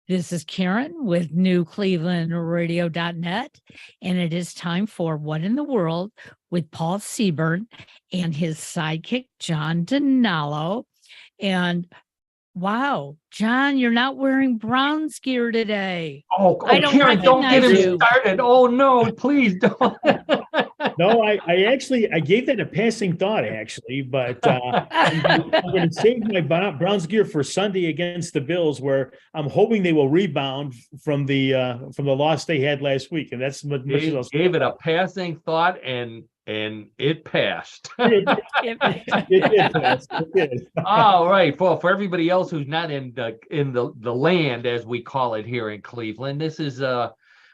This is Karen with newclevelandradio.net, and it is time for What in the World with Paul Seaburn and his sidekick, John DiNallo. And wow, John, you're not wearing Browns gear today. I don't Karen, don't get him started. Oh, no, please don't. No, I gave that a passing thought, actually, but I'm going to save my Browns gear for Sunday against the Bills, where I'm hoping they will rebound from the loss they had last week, and that's much as gave it a passing thought, and it passed. It passed. It did. All right. Well, for everybody else who's not in the land, as we call it here in Cleveland, this is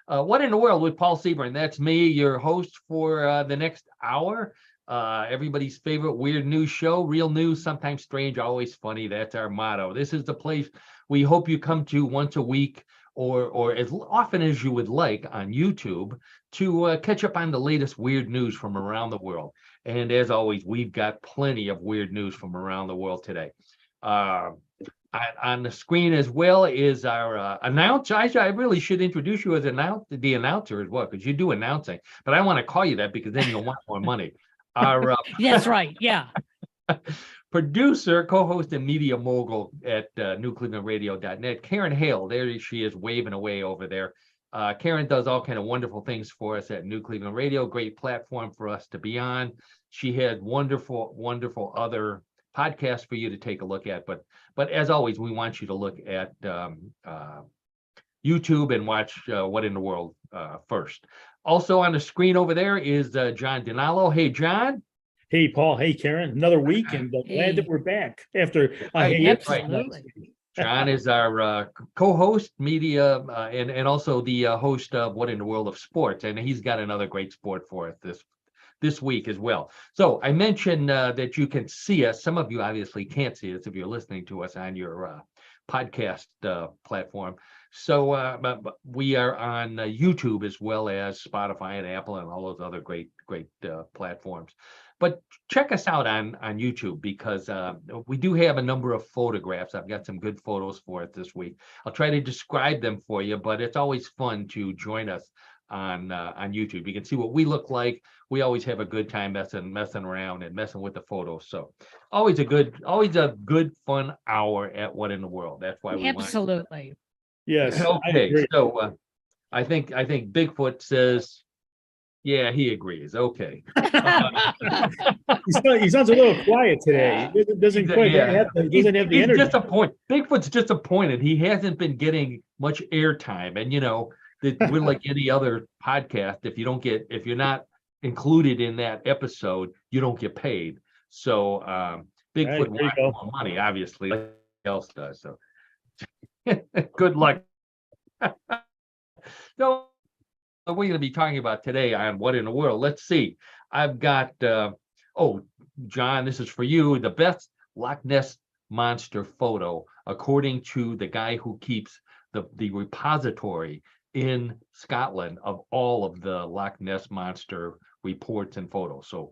What in the World with Paul Seaburn. That's me, your host for the next hour. Everybody's favorite weird news show, real news, sometimes strange, always funny. That's our motto. This is the place we hope you come to once a week, or as often as you would like, on YouTube, to catch up on the latest weird news from around the world. And as always, we've got plenty of weird news from around the world today. On the screen as well is our announcer. I really should introduce you as the announcer as well, because you do announcing, but I want to call you that because then you'll want more money. Our That's right, yeah. Producer, co-host, and media mogul at newclevelandradio.net, Karen Hale. There she is, waving away over there. Karen does all kind of wonderful things for us at New Cleveland Radio. Great platform for us to be on. She had wonderful other podcasts for you to take a look at. But as always, we want you to look at YouTube and watch What in the World first. Also on the screen over there is John DiNallo. Hey, John. Hey, Paul. Hey, Karen. Another week, and glad that we're back after. Absolutely. John is our co-host, media, and also the host of What in the World of Sports, and he's got another great sport for us this week as well. So I mentioned that you can see us. Some of you obviously can't see us if you're listening to us on your podcast platform. So but we are on YouTube as well as Spotify and Apple and all those other great platforms. But check us out on YouTube, because we do have a number of photographs. I've got some good photos for it this week. I'll try to describe them for you, but it's always fun to join us on YouTube. You can see what we look like. We always have a good time messing around and messing with the photos. So always a good fun hour at What in the World. That's why we absolutely. Yes. Okay. So I think Bigfoot says, yeah, he agrees. Okay. He sounds a little quiet today. He doesn't quite have the energy. He's disappointed. Bigfoot's disappointed. He hasn't been getting much airtime, and we're like any other podcast. If you're not included in that episode, you don't get paid. So Bigfoot wants more money, obviously, like else does. So good luck. So what we're going to be talking about today on What in the World. Let's see. I've got John, this is for you. The best Loch Ness monster photo, according to the guy who keeps the repository in Scotland of all of the Loch Ness monster reports and photos. So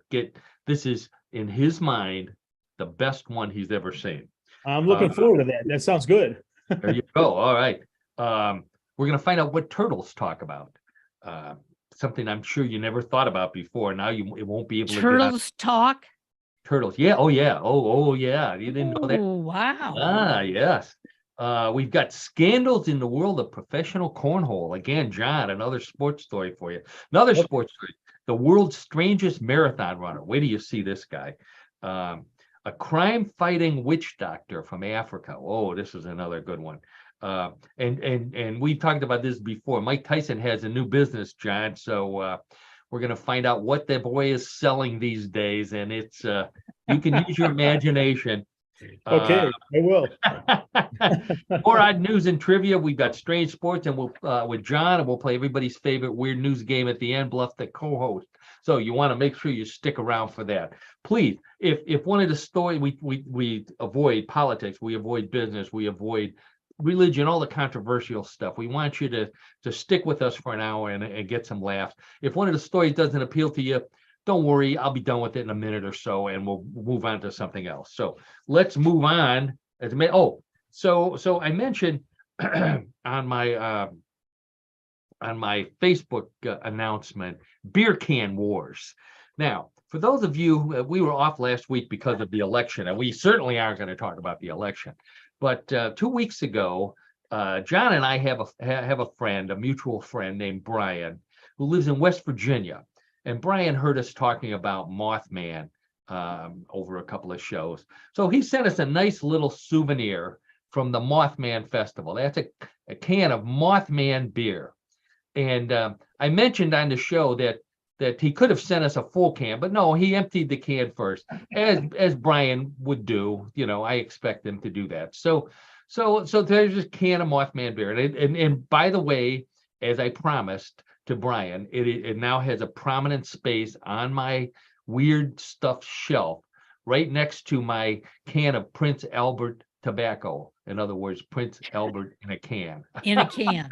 this is, in his mind, the best one he's ever seen. I'm looking forward to that. That sounds good. There you go. All right. We're going to find out what turtles talk about. Something I'm sure you never thought about before. Now it won't be able to. Turtles talk? Turtles. Yeah. Oh, yeah. Oh, yeah. You didn't know that? Oh, wow. Ah, yes. We've got scandals in the world of professional cornhole. Again, John, another sports story for you. Another sports story. The world's strangest marathon runner. Wait till you see this guy. A crime-fighting witch doctor from Africa. Oh, this is another good one. And we talked about this before. Mike Tyson has a new business, John. So we're going to find out what the boy is selling these days. And it's you can use your imagination. Okay, I will. More odd news and trivia. We've got strange sports, and we'll with John, and we'll play everybody's favorite weird news game at the end. Bluff the co-host. So you want to make sure you stick around for that. Please, if one of the stories we avoid politics, we avoid business, we avoid religion, all the controversial stuff. We want you to stick with us for an hour and get some laughs. If one of the stories doesn't appeal to you, don't worry, I'll be done with it in a minute or so, and we'll move on to something else. So let's move on. So I mentioned on my Facebook announcement, Beer Can Wars. Now, for those of you, we were off last week because of the election, and we certainly aren't going to talk about the election. But 2 weeks ago, John and I have a friend, a mutual friend named Brian, who lives in West Virginia. And Brian heard us talking about Mothman over a couple of shows. So he sent us a nice little souvenir from the Mothman Festival. That's a can of Mothman beer. And I mentioned on the show that he could have sent us a full can, but no, he emptied the can first, as Brian would do. You know, I expect him to do that. So there's this can of Mothman beer, and by the way, as I promised to Brian, it now has a prominent space on my weird stuff shelf, right next to my can of Prince Albert tobacco. In other words, Prince Albert in a can. In a can.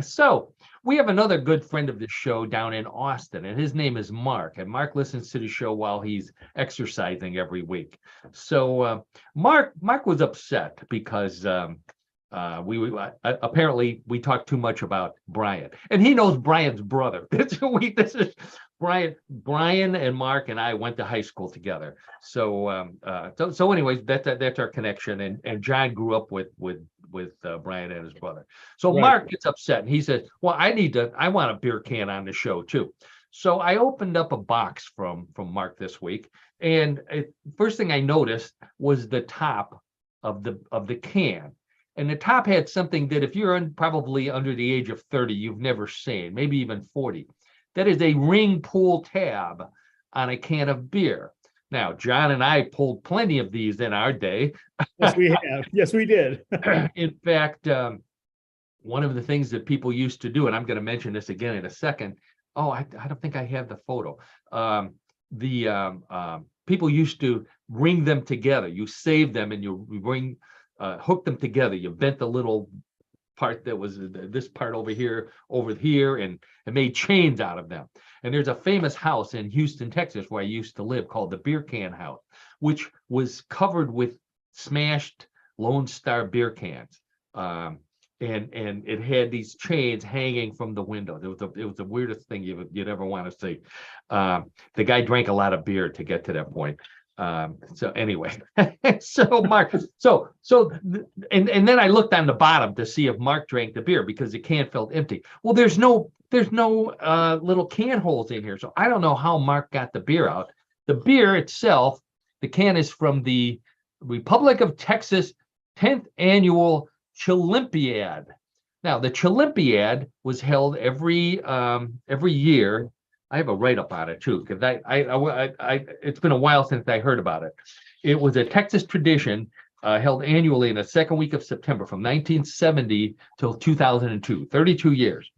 So we have another good friend of the show down in Austin, and his name is Mark. And Mark listens to the show while he's exercising every week. So Mark was upset because apparently we talked too much about Brian, and he knows Brian's brother. This is Brian and Mark and I went to high school together. So anyways, that's our connection. And John grew up with Brian and his brother. So right. Mark gets upset and he says, well, I want a beer can on the show too. So I opened up a box from Mark this week, and first thing I noticed was the top of the can. And the top had something that if you're probably under the age of 30, you've never seen, maybe even 40. That is a ring pull tab on a can of beer. Now, John and I pulled plenty of these in our day. Yes, we have. Yes, we did. In fact, one of the things that people used to do, and I'm going to mention this again in a second. Oh, I don't think I have the photo. People used to ring them together. You save them and you hook them together. You bent the little part that was this part over here, and made chains out of them. And there's a famous house in Houston, Texas, where I used to live called the Beer Can House, which was covered with smashed Lone Star beer cans. And it had these chains hanging from the window. It was the weirdest thing you'd ever want to see. The guy drank a lot of beer to get to that point. So anyway, so Mark, and then I looked on the bottom to see if Mark drank the beer because the can felt empty. Well, there's no little can holes in here, so I don't know how Mark got the beer out. The beer itself, the can is from the Republic of Texas 10th annual Chillimpiad. Now, the Chillimpiad was held every year. I have a write-up on it too, because it's been a while since I heard about it. It was a Texas tradition held annually in the second week of September from 1970 till 2002, 32 years.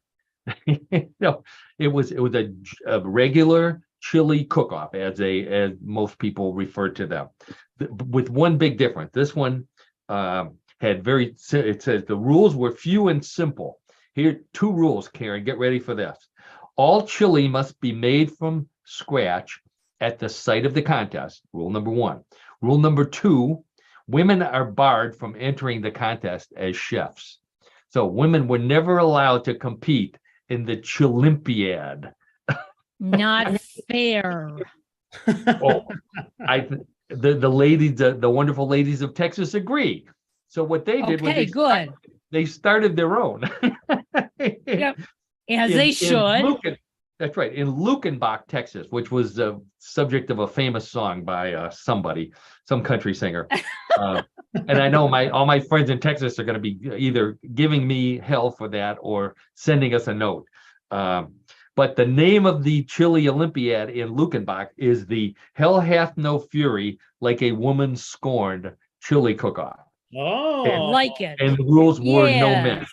No, it was a regular chili cook-off, as most people refer to them, with one big difference. This one it says the rules were few and simple. Here, 2 rules, Karen, get ready for this. All chili must be made from scratch at the site of the contest. Rule number 1. Rule number 2, women are barred from entering the contest as chefs. So women were never allowed to compete in the Chillimpiad. Not fair. Oh, the ladies, the wonderful ladies of Texas agree. So what they did was they started their own. Yep. As they should. That's right. In Luckenbach, Texas, which was the subject of a famous song by some country singer. And I know all my friends in Texas are going to be either giving me hell for that or sending us a note. But the name of the Chili Olympiad in Luckenbach is the Hell Hath No Fury Like a Woman Scorned Chili Cook-Off. Oh, like it. And the rules were no myth.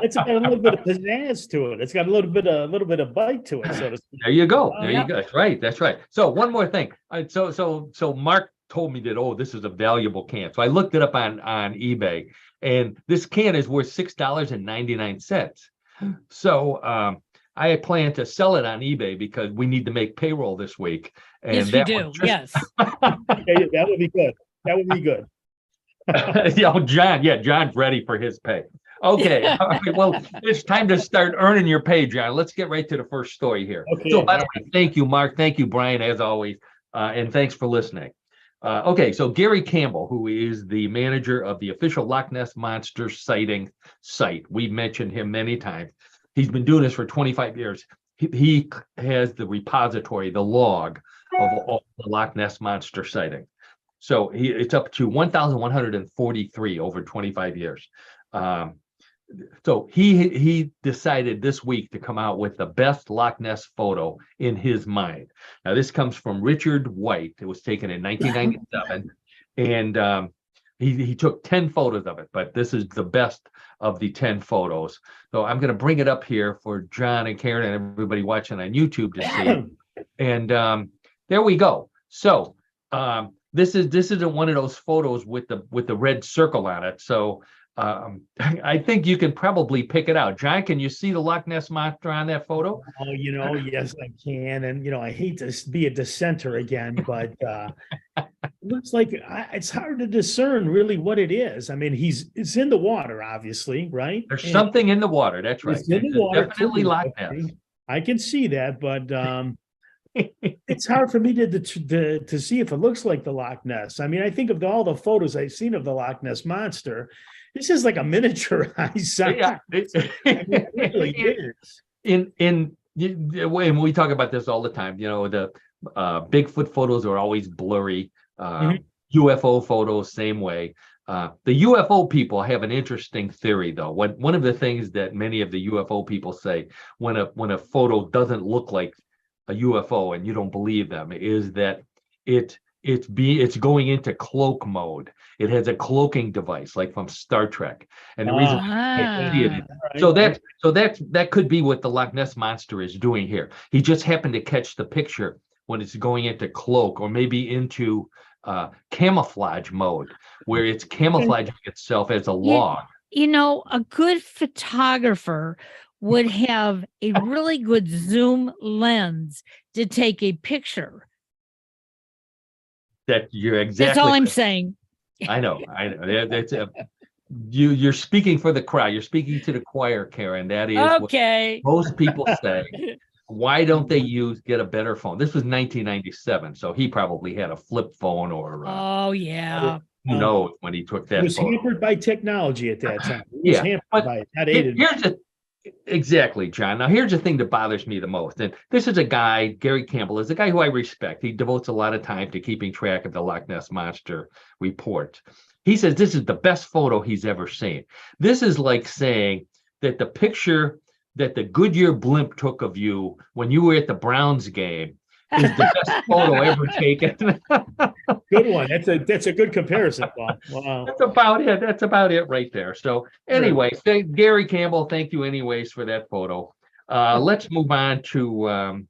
It's got a little bit of pizzazz to it. It's got a little bit of bite to it, so to speak. There you go. You go. That's right. So one more thing. So Mark told me that, this is a valuable can. So I looked it up on eBay, and this can is worth $6.99. So I plan to sell it on eBay because we need to make payroll this week. And yes, we do. Yes. That would be good. That would be good. John, John's ready for his pay. Okay. All right. Well, it's time to start earning your pay, John. Let's get right to the first story here. Okay. So, by the way, thank you, Mark. Thank you, Brian, as always. And thanks for listening. Okay, so Gary Campbell, who is the manager of the official Loch Ness Monster sighting site. We've mentioned him many times. He's been doing this for 25 years. He has the repository, the log of all the Loch Ness Monster sightings. So it's up to 1,143 over 25 years. So he decided this week to come out with the best Loch Ness photo in his mind. Now, this comes from Richard White. It was taken in 1997, and he took 10 photos of it, but this is the best of the 10 photos. So I'm going to bring it up here for John and Karen and everybody watching on YouTube to see. And there we go. So this isn't one of those photos with the red circle on it. So I think you can probably pick it out. John, can you see the Loch Ness Monster on that photo? Oh, yes, I can. And, I hate to be a dissenter again, but it looks like it's hard to discern really what it is. I mean, it's in the water, obviously, right? There's something in the water. That's right. It's in the water. Definitely Loch Ness. I can see that, but it's hard for me to see if it looks like the Loch Ness. I mean, I think of all the photos I've seen of the Loch Ness Monster. This is like a miniaturized sight. Yeah, it really is. And we talk about this all the time. The Bigfoot photos are always blurry. UFO photos, same way. The UFO people have an interesting theory, though. One of the things that many of the UFO people say when a photo doesn't look like a UFO and you don't believe them is that it's going into cloak mode. It has a cloaking device, like from Star Trek, and the reason that could be what the Loch Ness Monster is doing here. He just happened to catch the picture when it's going into cloak, or maybe into camouflage mode, where it's camouflaging itself as a log. A good photographer would have a really good zoom lens to take a picture. That you're exactly. That's all I'm saying. I know. That's you're speaking for the crowd. You're speaking to the choir, Karen. That is okay. What most people say. Why don't they get a better phone? This was 1997, so he probably had a flip phone or. Who knows when he took that? He was hampered by technology at that time. He was hampered by it, not aided. Exactly, John. Now, here's the thing that bothers me the most. And this is a guy, Gary Campbell, is a guy who I respect. He devotes a lot of time to keeping track of the Loch Ness Monster report. He says this is the best photo he's ever seen. This is like saying that the picture that the Goodyear blimp took of you when you were at the Browns game is the best photo ever taken. Good one. That's a good comparison, Bob. Wow. That's about it right there. So anyway, Gary Campbell, thank you anyways for that photo. Let's move on to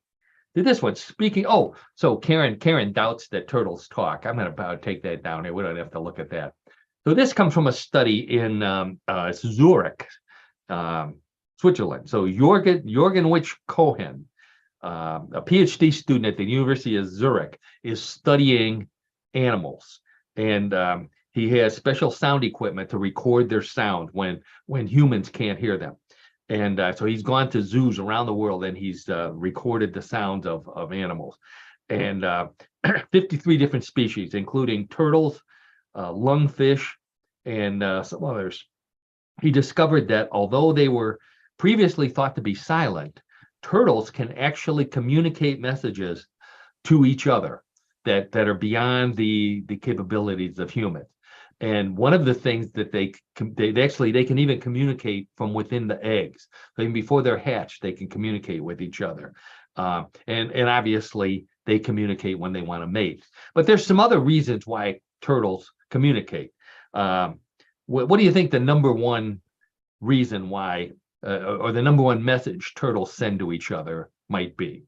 this one. So Karen doubts that turtles talk. I'm going to take that down here. We don't have to look at that. So this comes from a study in Zurich, Switzerland. So Jorgen Witch Cohen, a PhD student at the University of Zurich, is studying animals, and he has special sound equipment to record their sound when humans can't hear them. And so he's gone to zoos around the world, and he's recorded the sounds of animals, and 53 different species, including turtles, lungfish, and some others. He discovered that although they were previously thought to be silent, turtles can actually communicate messages to each other that are beyond the capabilities of humans. And one of the things that they can even communicate from within the eggs. So even before they're hatched, they can communicate with each other. And obviously they communicate when they want to mate. But there's some other reasons why turtles communicate. What do you think the number one reason why, or the number one message turtles send to each other might be?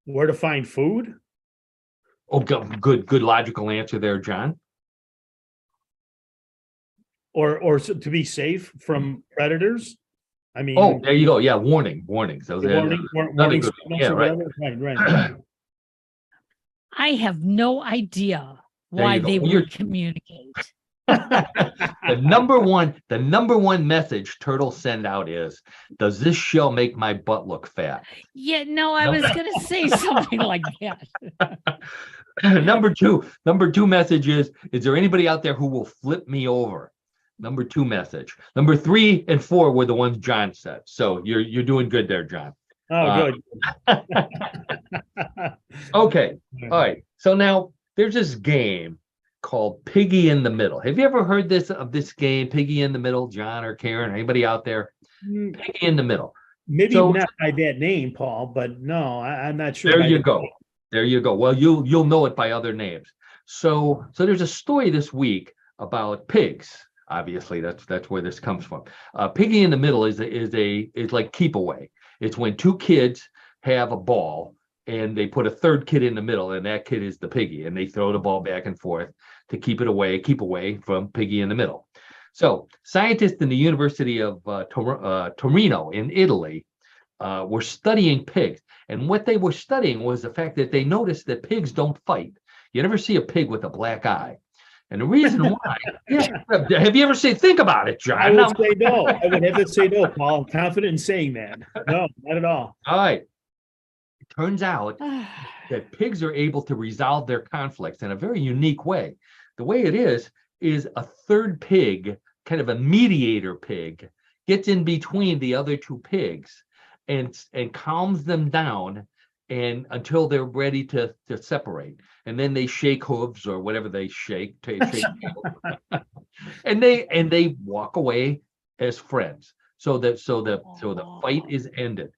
Where to find food? Oh, good logical answer there, John. Or to be safe from predators. I mean. Oh, there you go. Yeah, warnings. So warning yeah, right. Right. I have no idea. why you go. they Well, would communicate. the number one message turtles send out is, does this shell make my butt look fat? Yeah, no, I No. was going to say something like that. Number two message is there anybody out there who will flip me over? Number two message. Number 3 and 4 were the ones John said. So you're doing good there, John. Oh, good. Okay. All right. So now there's this game called Piggy in the Middle. Have you ever heard of this game, Piggy in the Middle, John or Karen, or anybody out there? Piggy in the Middle. Maybe So- not by that name, Paul, but no, I'm not sure. There by you the go. name. There you go. Well, you'll know it by other names. So there's a story this week about pigs. Obviously, that's where this comes from. Piggy in the Middle is like keep away. It's when two kids have a ball and they put a third kid in the middle, and that kid is the piggy, and they throw the ball back and forth to keep away from Piggy in the Middle. So scientists in the University of Torino in Italy were studying pigs. And what they were studying was the fact that they noticed that pigs don't fight. You never see a pig with a black eye. And the reason why, have you ever think about it, John? I would say no. I would have to say no, Paul. I'm confident in saying that. No, not at all. All right. It turns out that pigs are able to resolve their conflicts in a very unique way. The way it is a third pig, kind of a mediator pig, gets in between the other two pigs and calms them down and until they're ready to separate. And then they shake hooves or whatever they shake and they walk away as friends. So the fight is ended.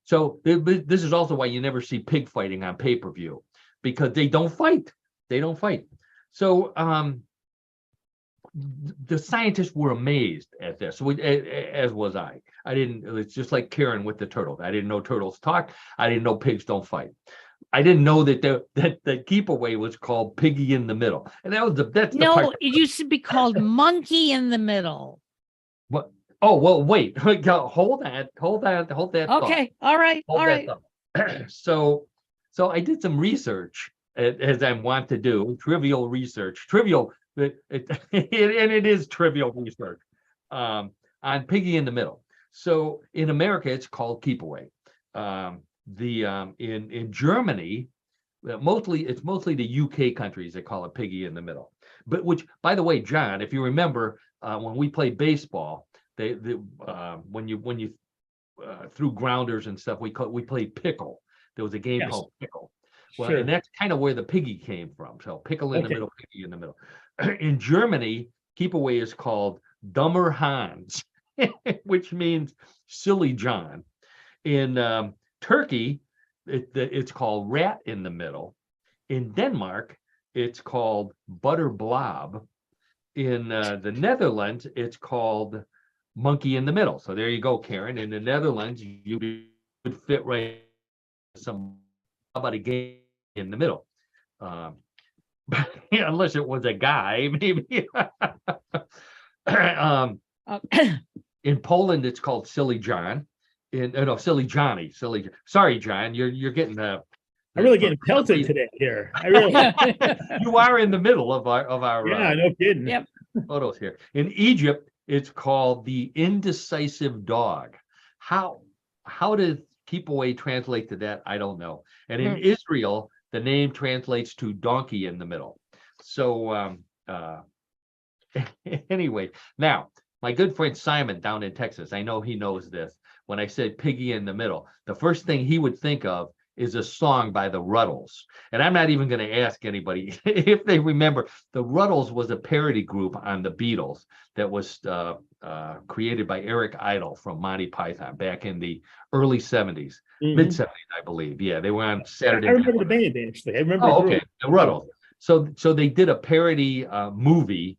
So this is also why you never see pig fighting on pay-per-view, because they don't fight. So the scientists were amazed at this, as was I. It's just like Karen with the turtles. I didn't know turtles talk. I didn't know pigs don't fight. I didn't know that the keep away was called Piggy in the Middle. And that's the part. It used to be called Monkey in the Middle. What? Oh, well, wait. Hold that thought. Okay. All right. Hold that thought. So I did some research, as I want to do, trivial research. And it is trivial research on Piggy in the Middle. So in America, it's called keep away. In Germany, it's mostly the UK countries that call it Piggy in the Middle. But which, by the way, John, if you remember, when we played baseball, when you threw grounders and stuff, we played pickle. There was a game called pickle. Well, Sure. and that's kind of where the piggy came from. So pickle in the Okay. middle, piggy in the middle. In Germany, keep away is called Dummer Hans, which means silly John. In Turkey, it's called rat in the middle. In Denmark, it's called butter blob. In the Netherlands, it's called monkey in the middle. So there you go, Karen. In the Netherlands, you would fit right about a game in the middle. Unless it was a guy, maybe. In Poland, it's called Silly John. Silly Johnny. Sorry, John, you're getting I'm really getting pelted today here. I really. You are in the middle of our Yeah, no kidding. Yep. photos here. In Egypt, it's called the indecisive dog. How does keep away translate to that? I don't know. And in Israel, the name translates to donkey in the middle. So anyway, now my good friend Simon down in Texas, I know he knows this. When I said Piggy in the Middle, the first thing he would think of is a song by the Ruddles. And I'm not even going to ask anybody if they remember. The Ruddles was a parody group on the Beatles that was created by Eric Idle from Monty Python back in the early 70s, mid 70s, I believe. Yeah, they were on Saturday. I remember the band, actually. I remember. Oh, okay. The Ruddles. So they did a parody movie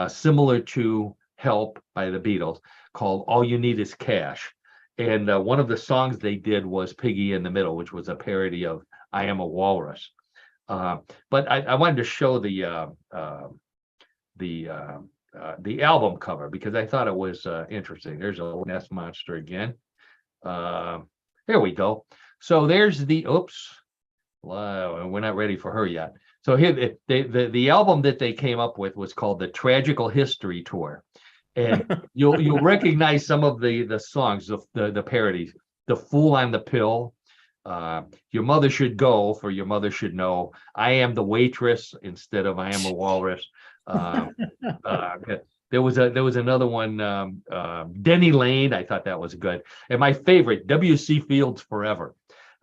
similar to Help by the Beatles called All You Need Is Cash. And one of the songs they did was Piggy in the Middle, which was a parody of I Am a Walrus. But I wanted to show the album cover because I thought it was interesting. There's a nest monster again. There we go. So there's the, oops, we're not ready for her yet. So here, the album that they came up with was called the Tragical History Tour, and you'll recognize some of the songs, the parodies. The Fool I'm the Pill, Your Mother Should Go for Your Mother Should Know, I Am the Waitress instead of I Am a Walrus. There was another one, Denny Lane. I thought that was good, and my favorite, W.C. Fields Forever.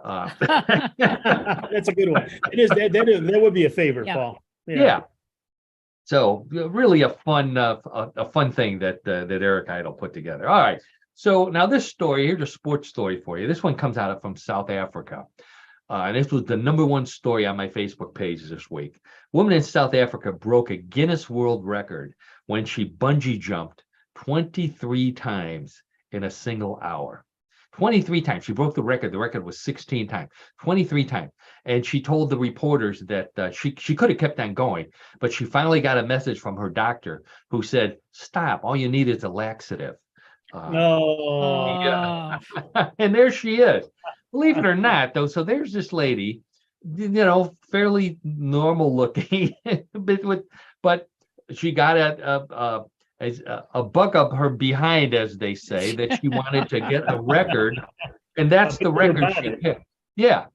That's a good one. It is that would be a favorite, Yeah. Paul. Yeah. So really a fun thing that Eric Idle put together. All right. So now this story, here's a sports story for you. This one comes out from South Africa. And this was the #1 story on my Facebook page this week. Woman in South Africa broke a Guinness World Record when she bungee jumped 23 times in a single hour. 23 times. She broke the record. The record was 16 times, 23 times. And she told the reporters that she could have kept on going, but she finally got a message from her doctor who said, stop, all you need is a laxative. No. Yeah. And there she is. Believe it or not, though, so there's this lady, fairly normal looking, but she got a buck up her behind, as they say, that she wanted to get a record, and that's the record she picked. Yeah.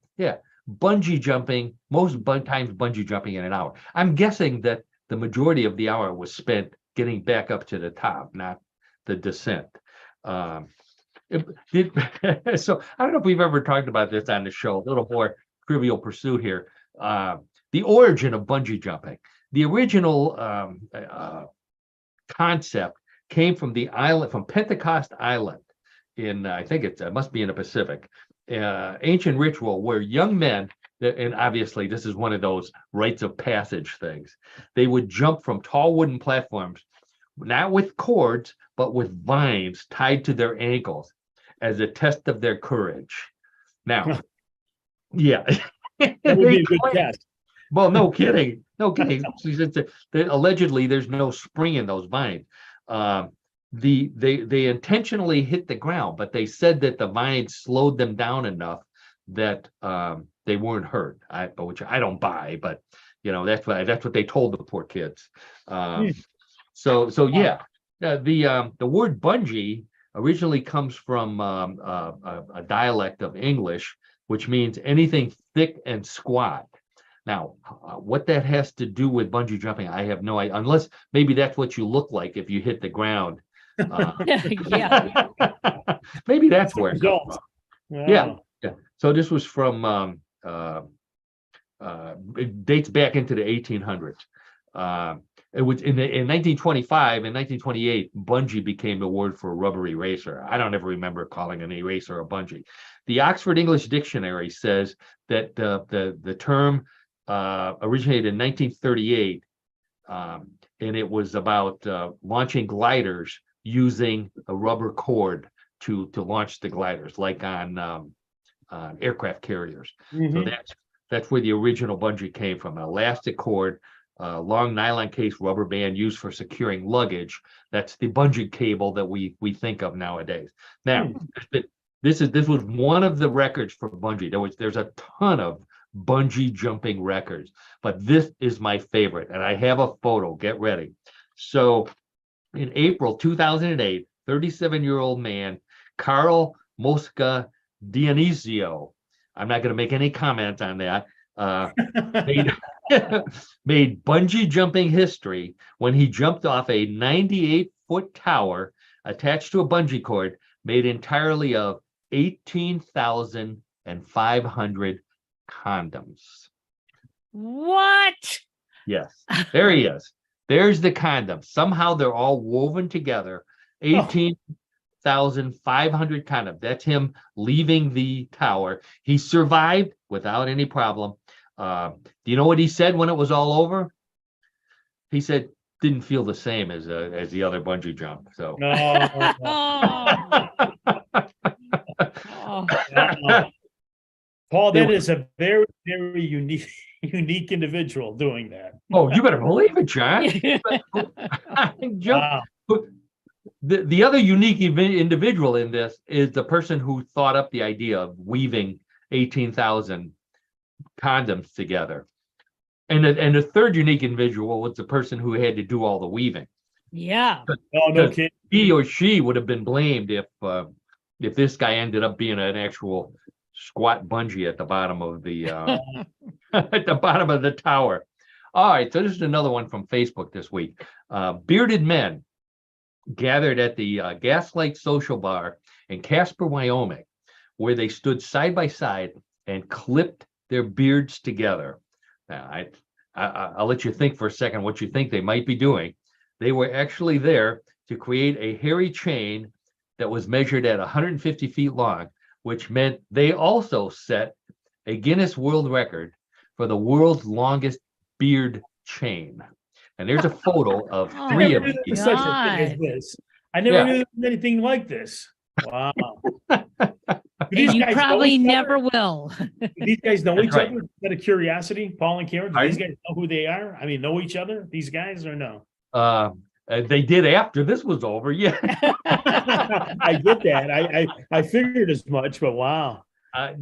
Bungee jumping, most times bungee jumping in an hour. I'm guessing that the majority of the hour was spent getting back up to the top, not the descent. So I don't know if we've ever talked about this on the show, a little more Trivial Pursuit here. The origin of bungee jumping. The original concept came from from Pentecost Island in, I think it must be in the Pacific, ancient ritual where young men, and obviously this is one of those rites of passage things, they would jump from tall wooden platforms, not with cords, but with vines tied to their ankles as a test of their courage. Now, yeah. That would be a good test. Well, no kidding. Allegedly, there's no spring in those vines. They intentionally hit the ground, but they said that the vines slowed them down enough that they weren't hurt. Which I don't buy, but that's what they told the poor kids. So yeah, the word bungee originally comes from a dialect of English, which means anything thick and squat. Now, what that has to do with bungee jumping, I have no idea, unless maybe that's what you look like if you hit the ground. Yeah. Maybe that's where it comes from. Wow. Yeah. So this was from, it dates back into the 1800s. It was in 1925 and 1928, bungee became the word for a rubber eraser. I don't ever remember calling an eraser a bungee. The Oxford English Dictionary says that the term originated in 1938, and it was about launching gliders using a rubber cord to launch the gliders, like on aircraft carriers. So that's where the original bungee came from, an elastic cord, long nylon case rubber band used for securing luggage. That's the bungee cable that we think of nowadays. Now, this was one of the records for bungee. There's a ton of bungee jumping records, but this is my favorite, and I have a photo. Get ready. So in April 2008, 37-year-old man Carl Mosca Dionisio, I'm not going to make any comment on that, made bungee jumping history when he jumped off a 98-foot tower attached to a bungee cord made entirely of 18,500 condoms. What? Yes, there he is. There's the condom. Somehow they're all woven together. 18,500 condoms. That's him leaving the tower. He survived without any problem. Do you know what he said when it was all over? He said didn't feel the same as the other bungee jump. So. Paul, that is a very, very unique individual doing that. Oh, you better believe it, John. Wow. The other unique individual in this is the person who thought up the idea of weaving 18,000 condoms together. And the third unique individual was the person who had to do all the weaving. Yeah. Oh, no Because kidding. he or she would have been blamed if this guy ended up being an actual squat bungee at the bottom of the at the bottom of the tower. All right, so this is another one from Facebook this week. Bearded men gathered at the Gaslight Social Bar in Casper, Wyoming, where they stood side by side and clipped their beards together. Now, I'll let you think for a second what you think they might be doing. They were actually there to create a hairy chain that was measured at 150 feet long, which meant they also set a Guinness World Record for the world's longest beard chain. And there's a photo of I three never of knew them. there was such a thing as God. this. I never Yeah. knew there was anything like this. Wow. Do And these you guys know probably each other? never will. Do these guys know That's each right. other? Out of curiosity, Paul and Karen, do these Pardon? guys know who they are? I mean, know each other, these guys, or no? They did after this was over. Yeah. I get that. I figured as much, but wow.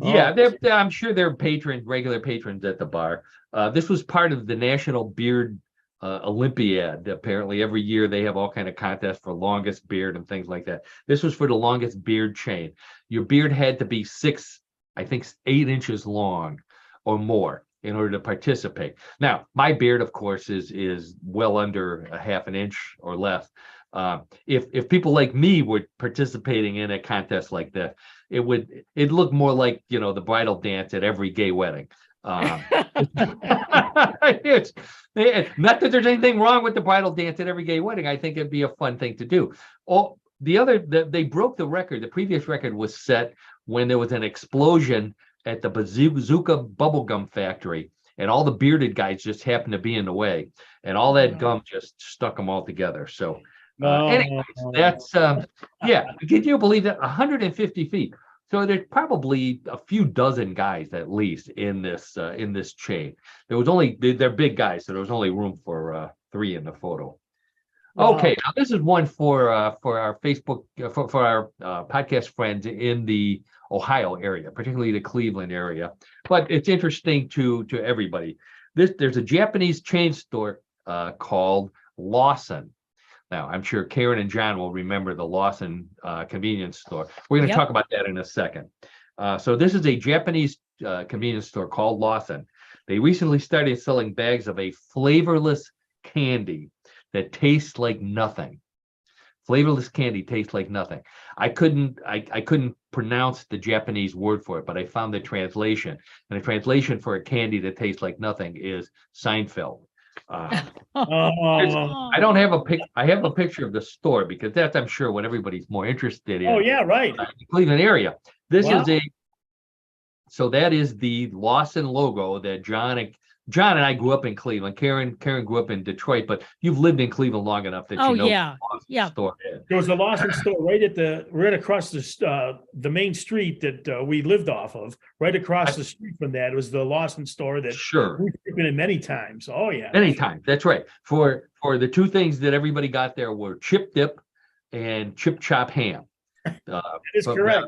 Yeah, I'm sure they're patrons, regular patrons at the bar. This was part of the National Beard Olympiad. Apparently, every year they have all kind of contests for longest beard and things like that. This was for the longest beard chain. Your beard had to be 8 inches long or more in order to participate. Now, my beard, of course, is well under a half an inch or less. If people like me were participating in a contest like that, it'd look more like, the bridal dance at every gay wedding. It's not that there's anything wrong with the bridal dance at every gay wedding. I think it'd be a fun thing to do. They broke the record. The previous record was set when there was an explosion at the Bazooka bubblegum factory, and all the bearded guys just happened to be in the way, and all that gum just stuck them all together. So anyways, that's yeah. Can you believe that? 150 feet. So there's probably a few dozen guys at least in this chain. They're big guys, so there was only room for 3 in the photo. Wow. Okay, now this is one for our Facebook for our podcast friends in the Ohio area, particularly the Cleveland area. But it's interesting to everybody. There's a Japanese chain store called Lawson. Now, I'm sure Karen and John will remember the Lawson convenience store. We're going to talk about that in a second. So this is a Japanese convenience store called Lawson. They recently started selling bags of a flavorless candy that tastes like nothing. Flavorless candy tastes like nothing. I couldn't pronounce the Japanese word for it, but I found the translation. And the translation for a candy that tastes like nothing is Seinfeld. I don't have a pic. I have a picture of the store because that's, I'm sure, what everybody's more interested in. Oh yeah, right. The Cleveland area. This Wow. is so that is the Lawson logo that John and I grew up in Cleveland. Karen grew up in Detroit, but you've lived in Cleveland long enough that Oh, you know yeah. what the Lawson Yeah. store is. There was a Lawson store right across the main street that we lived off of. Right across the street from that was the Lawson store that Sure. we've been in many times. Oh yeah. Anytime. That's right. For the two things that everybody got there were chip dip and chip chop ham. That is But correct.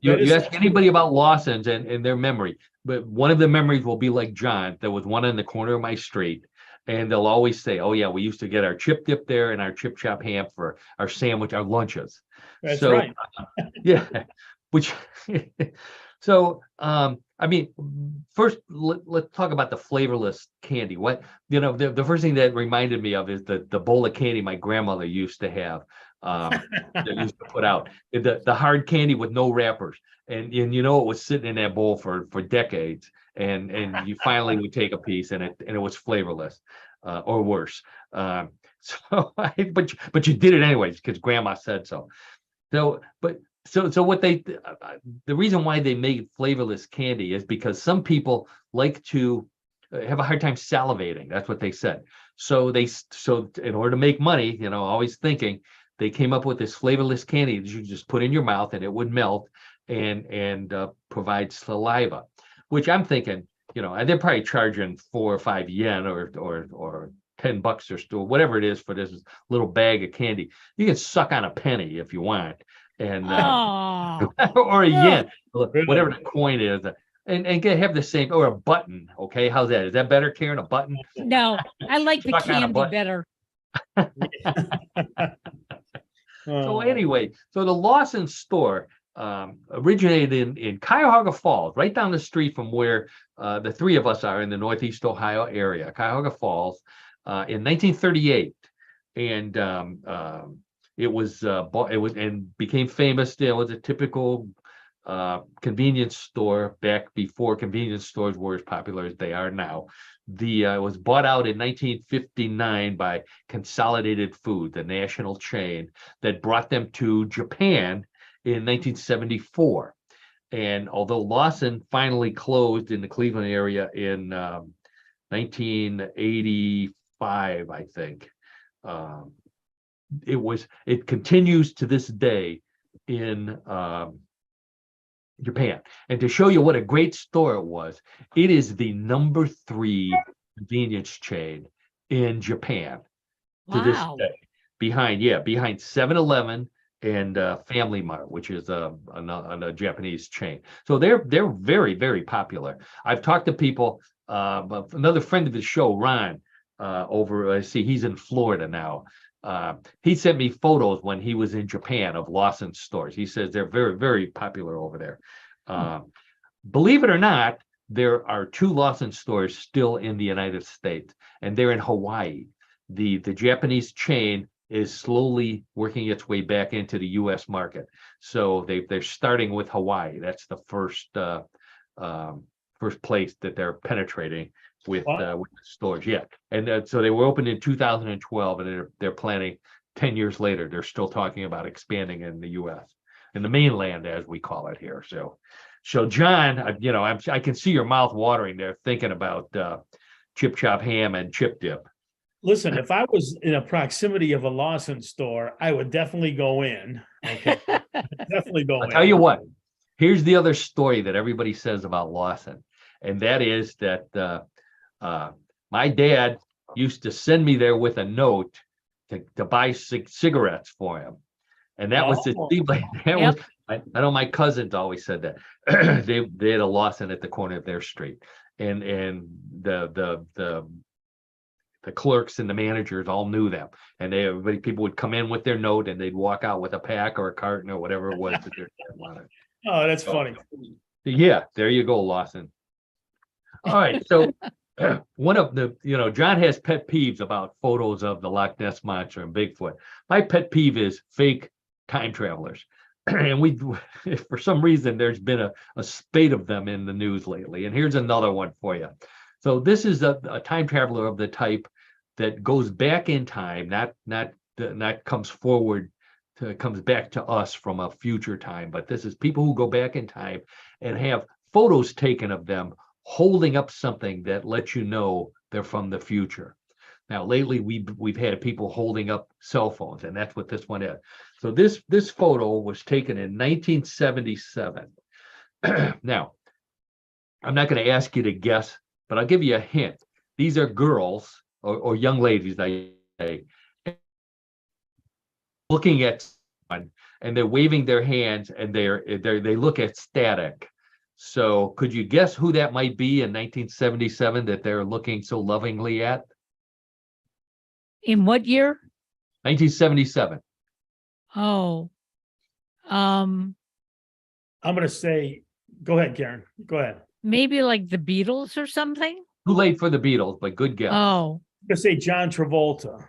you That is ask true. anybody about Lawson's and their memory, but one of the memories will be like John. There was one in the corner of my street, and they'll always say, "Oh yeah, we used to get our chip dip there and our chip chop ham for our sandwich, our lunches." That's So, right. Yeah, which so I mean, first let's talk about the flavorless candy. What the first thing that reminded me of is the bowl of candy my grandmother used to have. That used to put out the hard candy with no wrappers, and it was sitting in that bowl for decades, and you finally would take a piece and it was flavorless, or worse. But you did it anyways because grandma said so. So what the reason why they made flavorless candy is because some people like to have a hard time salivating. That's what they said. So in order to make money, always thinking, they came up with this flavorless candy that you just put in your mouth and it would melt and provide saliva, which I'm thinking, and they're probably charging 4 or 5 yen or $10 or so, whatever it is for this little bag of candy. You can suck on a penny if you want, and Oh, or a yen, Really? whatever the coin is. have the same, or a button. Okay, how's that? Is that better, Karen? A button? No, I like the Stuck on a candy button. better. So Oh, anyway, so the Lawson store originated in Cuyahoga Falls, right down the street from where the three of us are in the Northeast Ohio area, Cuyahoga Falls, in 1938, and it was and became famous. It was a typical convenience store back before convenience stores were as popular as they are now. It was bought out in 1959 by Consolidated Food, the national chain that brought them to Japan in 1974. And although Lawson finally closed in the Cleveland area in 1985, I think, it continues to this day in Japan. And to show you what a great store it was, it is the number 3 convenience chain in Japan to this Wow. day, behind 7-Eleven and Family Mart, which is a Japanese chain. So they're very, very popular. I've talked to people, another friend of the show, Ron, I see he's in Florida now. He sent me photos when he was in Japan of Lawson stores. He says they're very, very popular over there. Believe it or not, there are 2 Lawson stores still in the United States, and they're in Hawaii. The Japanese chain is slowly working its way back into the U.S. market. So they're starting with Hawaii. That's the first place that they're penetrating with the stores. Yeah, and so they were opened in 2012, and they're planning 10 years later. They're still talking about expanding in the U.S. in the mainland, as we call it here. So John, I can see your mouth watering there thinking about chip chop ham and chip dip. listen, if I was in a proximity of a Lawson store, I would definitely go in. Okay, definitely go I'll in. tell you what, here's the other story that everybody says about Lawson, and that is that my dad used to send me there with a note to buy cigarettes for him. And that was Yep. I know my cousins always said that. they had a Lawson at the corner of their street. And the clerks and the managers all knew them. And people would come in with their note and they'd walk out with a pack or a carton or whatever it was that their dad wanted. Oh, that's funny. Yeah, there you go, Lawson. All right, so one of the, John has pet peeves about photos of the Loch Ness Monster and Bigfoot. My pet peeve is fake time travelers. And for some reason, there's been a spate of them in the news lately. And here's another one for you. So this is a time traveler of the type that goes back in time, not comes forward, comes back to us from a future time. But this is people who go back in time and have photos taken of them holding up something that lets you know they're from the future. Now, lately we've had people holding up cell phones, and that's what this one is. So this photo was taken in 1977. Now, I'm not going to ask you to guess, but I'll give you a hint. These are girls or young ladies, I say, looking at someone, and they're waving their hands, and they look ecstatic. So could you guess who that might be in 1977 that they're looking so lovingly at? In what year? 1977. Oh, I'm going to say, go ahead, Karen. Go ahead. maybe like the Beatles or something. Too late for the Beatles, but good guess. Oh, I'm going to say John Travolta.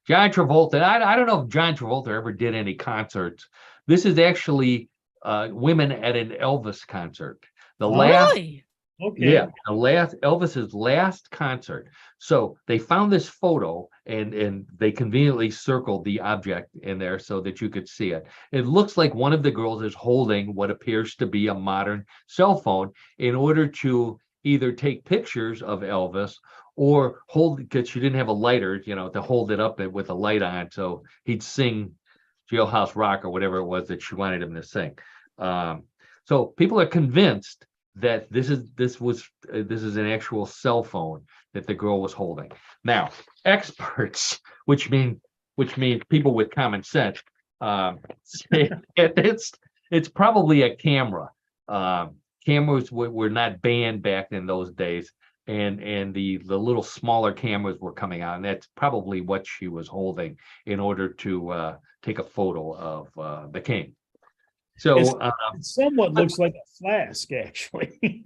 John Travolta. I don't know if John Travolta ever did any concerts. This is actually women at an Elvis concert. The last really? Okay. Yeah, Elvis's last concert. So they found this photo and they conveniently circled the object in there so that you could see it. It looks like one of the girls is holding what appears to be a modern cell phone in order to either take pictures of Elvis or hold, because she didn't have a lighter, to hold it up with a light on so he'd sing Jailhouse Rock or whatever it was that she wanted him to sing. So people are convinced that this is an actual cell phone that the girl was holding. Now, experts, which means people with common sense, say it's probably a camera. cameras were not banned back in those days, and the little smaller cameras were coming out, and that's probably what she was holding in order to take a photo of the king. So It somewhat looks like a flask, actually.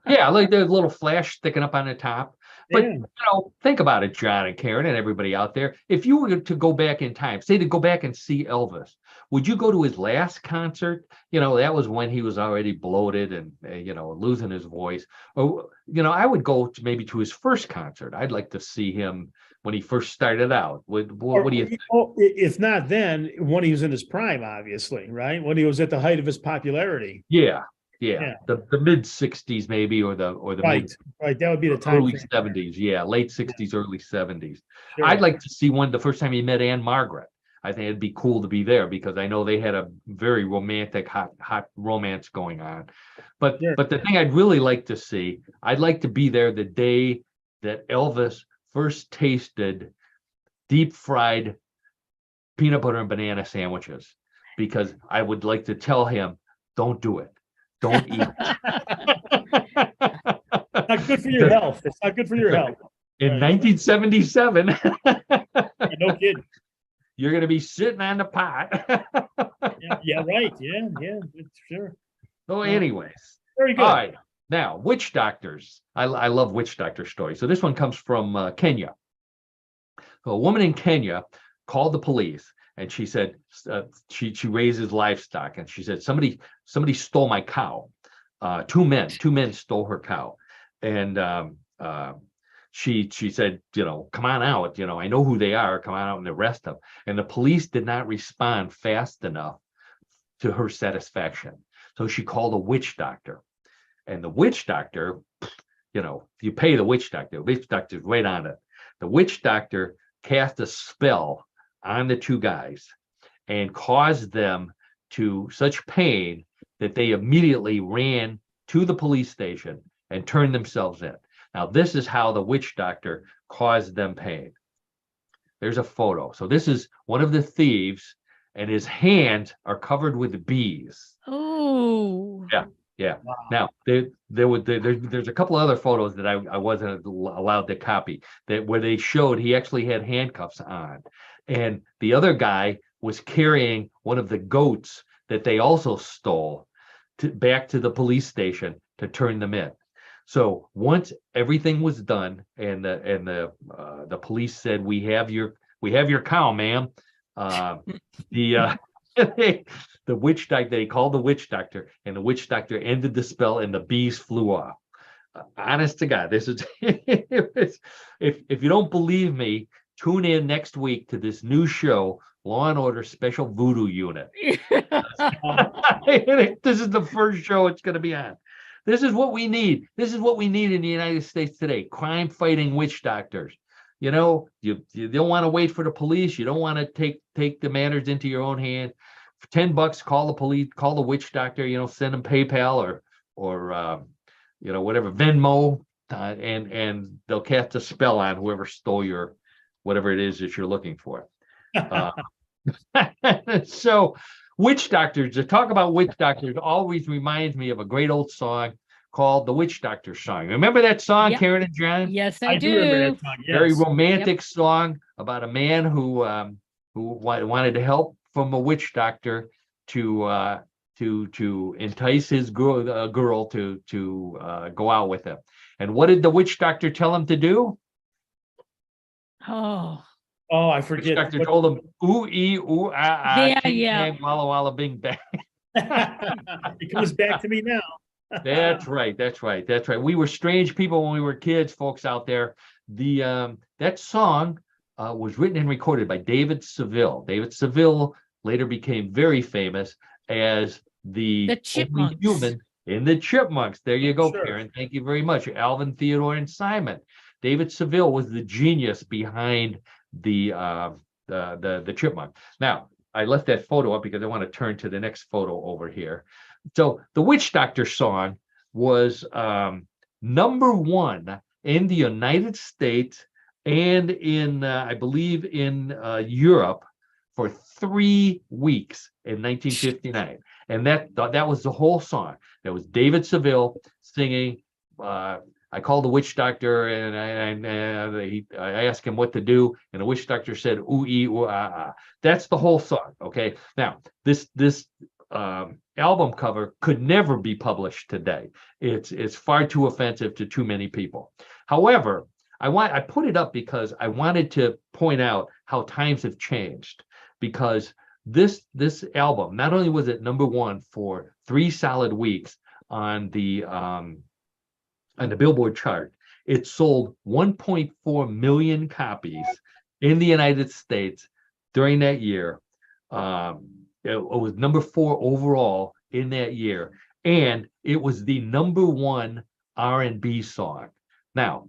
yeah, like there's a little flash sticking up on the top. But Yeah. you know, think about it, John and Karen and everybody out there. If you were to go back in time, say to go back and see Elvis, would you go to his last concert? You know, that was when he was already bloated and you know, losing his voice. Or you know, I would go to maybe to his first concert. I'd like to see him when he first started out. What do you think? If not then, when he was in his prime, obviously, right? When he was at the height of his popularity. Yeah, Yeah. the mid '60s maybe, or the Right, right. That would be the time early frame. '70s. Yeah, late '60s, early '70s. Sure. I'd like to see one the first time he met Anne Margaret. I think it'd be cool to be there because I know they had a very romantic, hot romance going on. But Sure. but the thing I'd really like to see, I'd like to be there the day that Elvis first tasted deep fried peanut butter and banana sandwiches, because I would like to tell him, don't do it. Don't eat it. Not good for your health. It's not good for your health. In Right. 1977, No kidding. you're going to be sitting on the pot. Yeah, right. Yeah, sure. So anyways, Very good. all right. Now, witch doctors. I love witch doctor stories. So this one comes from Kenya. So a woman in Kenya called the police, and she said she raises livestock, and she said somebody stole my cow. Two men stole her cow, and she said, you know, come on out. You know, I know who they are. Come on out and arrest them. And the police did not respond fast enough to her satisfaction. So she called a witch doctor, and the witch doctor, you know, you pay the witch doctor's right on it. The witch doctor cast a spell on the two guys and caused them to such pain that they immediately ran to the police station and turned themselves in. Now, this is how the witch doctor caused them pain. There's a photo. So this is one of the thieves, and his hands are covered with bees. Oh. Yeah. Wow. Now there's a couple other photos that I wasn't allowed to copy, that where they showed he actually had handcuffs on, and the other guy was carrying one of the goats that they also stole back to the police station to turn them in. So once everything was done, and the police said, we have your cow, ma'am. The witch doctor, they called the witch doctor, and the witch doctor ended the spell, and the bees flew off. Honest to God, this is if you don't believe me, tune in next week to this new show, Law and Order Special Voodoo Unit. This is the first show it's going to be on. This is what we need. This is what we need in the United States today: crime-fighting witch doctors. You know, you don't want to wait for the police. You don't want to take the matters into your own hand. For $10, call the police, call the witch doctor. You know, send them PayPal or you know, whatever, Venmo, and they'll cast a spell on whoever stole your whatever it is that you're looking for. So, witch doctors. To talk about witch doctors always reminds me of a great old song called the Witch Doctor Song. Remember that song, Yep. Karen and John? Yes, I do remember that song. Very Yes. romantic song about a man who wanted to help from a witch doctor to entice his girl to go out with him. And what did the witch doctor tell him to do? Oh. Oh, I Witch forget. doctor told him, ooh, ooh, Yeah, ching, yeah. bang, walla, walla, bing, bang. It comes back to me now. That's right. We were strange people when we were kids, folks out there. That song was written and recorded by David Seville. David Seville later became very famous as the only Chipmunks. human in the Chipmunks. There you go, Sure. Karen. Thank you very much. Alvin, Theodore, and Simon. David Seville was the genius behind the Chipmunk. Now, I left that photo up because I want to turn to the next photo over here. So the Witch Doctor song was #1 in the United States and in, I believe, in Europe for 3 weeks in 1959. And that was the whole song. That was David Seville singing. I called the witch doctor and I asked him what to do, and the witch doctor said ooh ee ooh ah ah. That's the whole song. Okay. Now this album cover could never be published today. It's far too offensive to too many people. However, I put it up because I wanted to point out how times have changed, because this album, not only was it number one for 3 solid weeks on the Billboard chart, it sold 1.4 million copies in the United States during that year. It was number 4 overall in that year, and it was the number 1 R&B song. Now,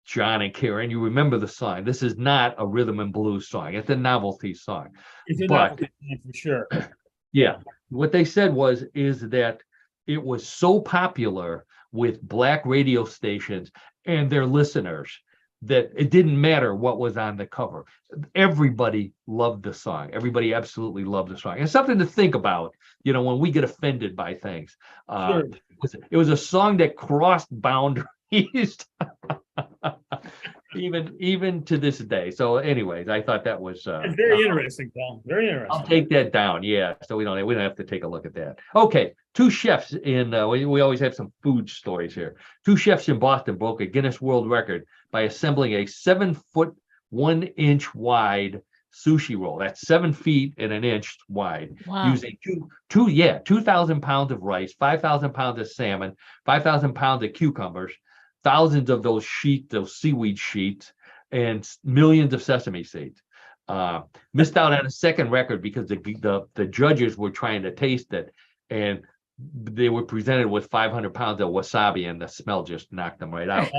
John and Karen, you remember the song. This is not a rhythm and blues song. It's a novelty song. It's a But- novelty song for sure. Yeah. What they said is that it was so popular with Black radio stations and their listeners that it didn't matter what was on the cover. Everybody loved the song. Everybody absolutely loved the song. And something to think about, when we get offended by things. Sure. It was a song that crossed boundaries. even to this day. So anyways, I thought that was It's very interesting, Paul. Very I'll interesting. take that down. Yeah. So we don't have to take a look at that. Okay. 2 chefs in we always have some food stories here. 2 chefs in Boston broke a Guinness World Record by assembling a 7-foot 1 inch wide sushi roll. That's 7 feet and an inch wide, Wow. using 2,000 pounds of rice, 5,000 pounds of salmon, 5,000 pounds of cucumbers, thousands of those seaweed sheets, and millions of sesame seeds. Missed out on a second record because the judges were trying to taste it, and they were presented with 500 pounds of wasabi, and the smell just knocked them right out.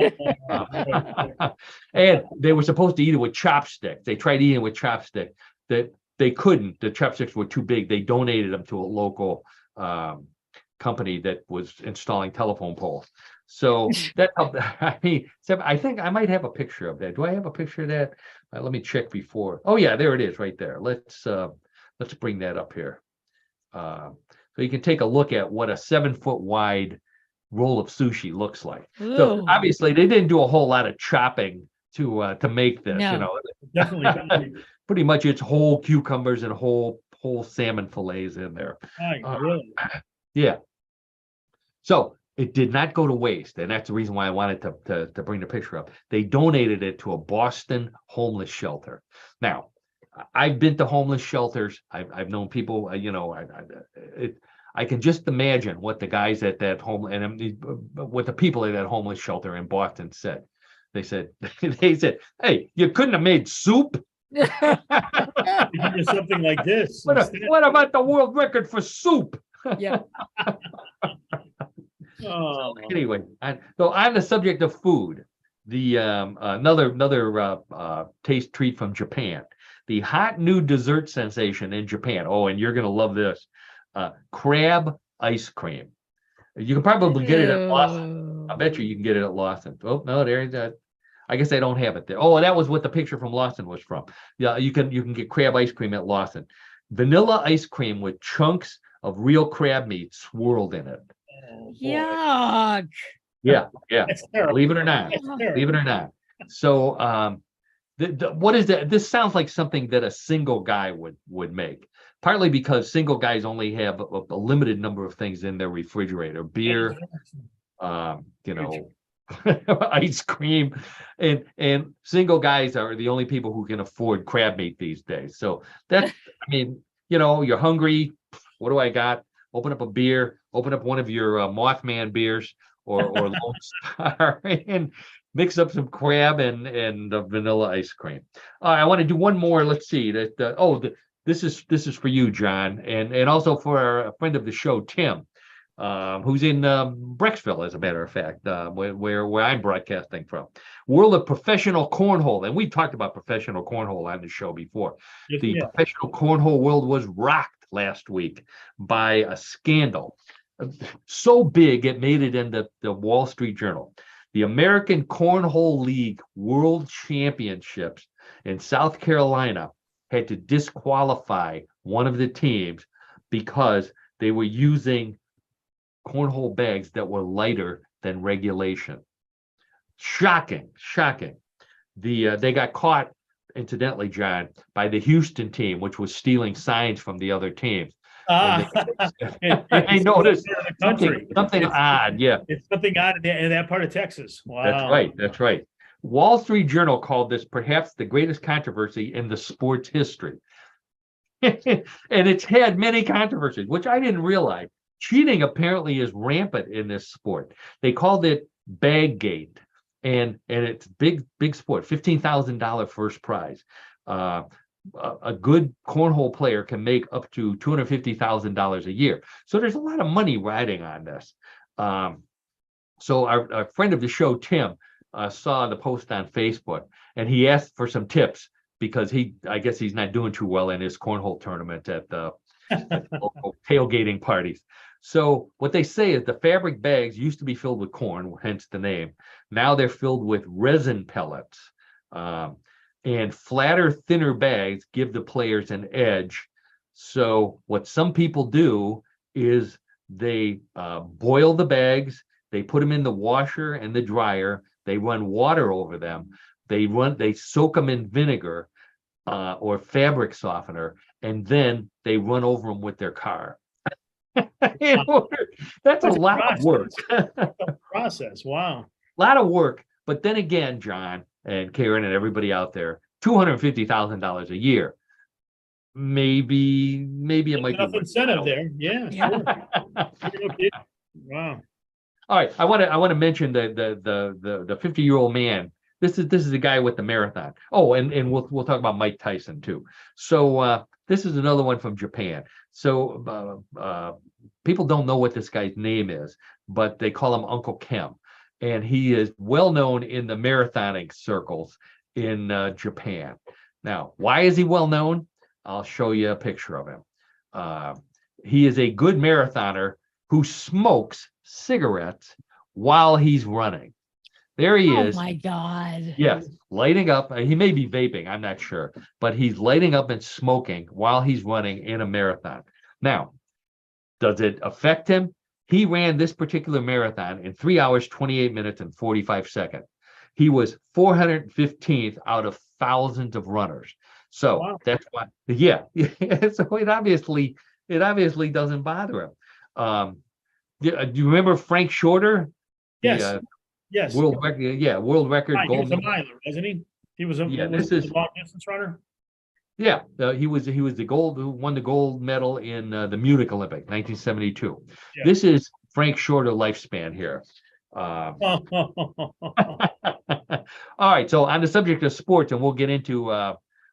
And they were supposed to eat it with chopsticks. They tried eating it with chopsticks. That they couldn't. The chopsticks were too big. They donated them to a local company that was installing telephone poles. So that helped. I think I might have a picture of that. Do I have a picture of that? Let me check before. Oh yeah, there it is, right there. Let's bring that up here. So you can take a look at what a 7-foot wide roll of sushi looks like. So Ooh. obviously they didn't do a whole lot of chopping to make this. No. Definitely. Pretty much it's whole cucumbers and whole salmon fillets in there. Really. Yeah. So it did not go to waste, and that's the reason why I wanted to bring the picture up. They donated it to a Boston homeless shelter. Now, I've been to homeless shelters. I've known people. I can just imagine what the guys at that what the people at that homeless shelter in Boston said. They said, "Hey, you couldn't have made soup." Something like this. What about the world record for soup? Yeah. Oh, Anyway, so on the subject of food, the another taste treat from Japan, the hot new dessert sensation in Japan. Oh, and you're gonna love this, crab ice cream. You can probably get it at Lawson. I bet you can get it at Lawson. Oh no, there's that. I guess they don't have it there. Oh, that was what the picture from Lawson was from. Yeah, you can get crab ice cream at Lawson. Vanilla ice cream with chunks of real crab meat swirled in it. boy. Yuck. Yeah. That's terrible. Believe it or not. That's terrible. Believe it or not. So what is that? This sounds like something that a single guy would make. Partly because single guys only have a limited number of things in their refrigerator: beer, ice cream, and single guys are the only people who can afford crab meat these days. So that's, you're hungry. What do I got? Open up a beer. Open up one of your Mothman beers or Lone Star, and mix up some crab and vanilla ice cream. I want to do one more. Let's see. This is for you, John, and also for a friend of the show, Tim, who's in Brecksville, as a matter of fact, where I'm broadcasting from. World of Professional Cornhole, and we've talked about professional cornhole on the show before. Yes, The yeah. professional cornhole world was rocked last week by a scandal so big it made it into the Wall Street Journal. The American Cornhole League World Championships in South Carolina had to disqualify one of the teams because they were using cornhole bags that were lighter than regulation. Shocking. They got caught, incidentally, John, by the Houston team, which was stealing signs from the other teams. Ah, I noticed the country. something odd. Yeah, It's something odd in that part of Texas. Wow. that's right. Wall Street Journal called this perhaps the greatest controversy in the sport's history. And it's had many controversies, which I didn't realize. Cheating apparently is rampant in this sport. They called it Baggate, and it's big sport, $15,000 first prize. A good cornhole player can make up to $250,000 a year. So there's a lot of money riding on this. So our friend of the show, Tim, saw the post on Facebook, and he asked for some tips because I guess he's not doing too well in his cornhole tournament at the local tailgating parties. So what they say is the fabric bags used to be filled with corn, hence the name. Now they're filled with resin pellets. And flatter, thinner bags give the players an edge. So what some people do is they boil the bags, they put them in the washer and the dryer, they run water over them, they soak them in vinegar or fabric softener, and then they run over them with their car. That's a lot of work. Process. Wow. A lot of work. But then again, John and Karen and everybody out there, $250,000 a year. Maybe it might be enough incentive there. Yeah. Sure. Wow. All right. I want to mention the 50-year-old man. This is the guy with the marathon. Oh, and we'll talk about Mike Tyson too. So this is another one from Japan. So people don't know what this guy's name is, but they call him Uncle Kem, and he is well known in the marathoning circles in Japan. Now, why is he well known? I'll show you a picture of him. He is a good marathoner who smokes cigarettes while he's running. There he is. Oh my God. Yes, lighting up. He may be vaping, I'm not sure, but he's lighting up and smoking while he's running in a marathon. Now, does it affect him? He ran this particular marathon in 3 hours, 28 minutes, and 45 seconds. He was 415th out of thousands of runners. So wow. That's why, yeah. So it obviously doesn't bother him. Do you remember Frank Shorter? Yes. Yes. World record right, gold. He was a miler, wasn't he? He was a long distance runner. Yeah, he was the gold who won the gold medal in the Munich Olympic, 1972. Yeah. This is Frank Shorter lifespan here. All right, so on the subject of sports, and we'll get into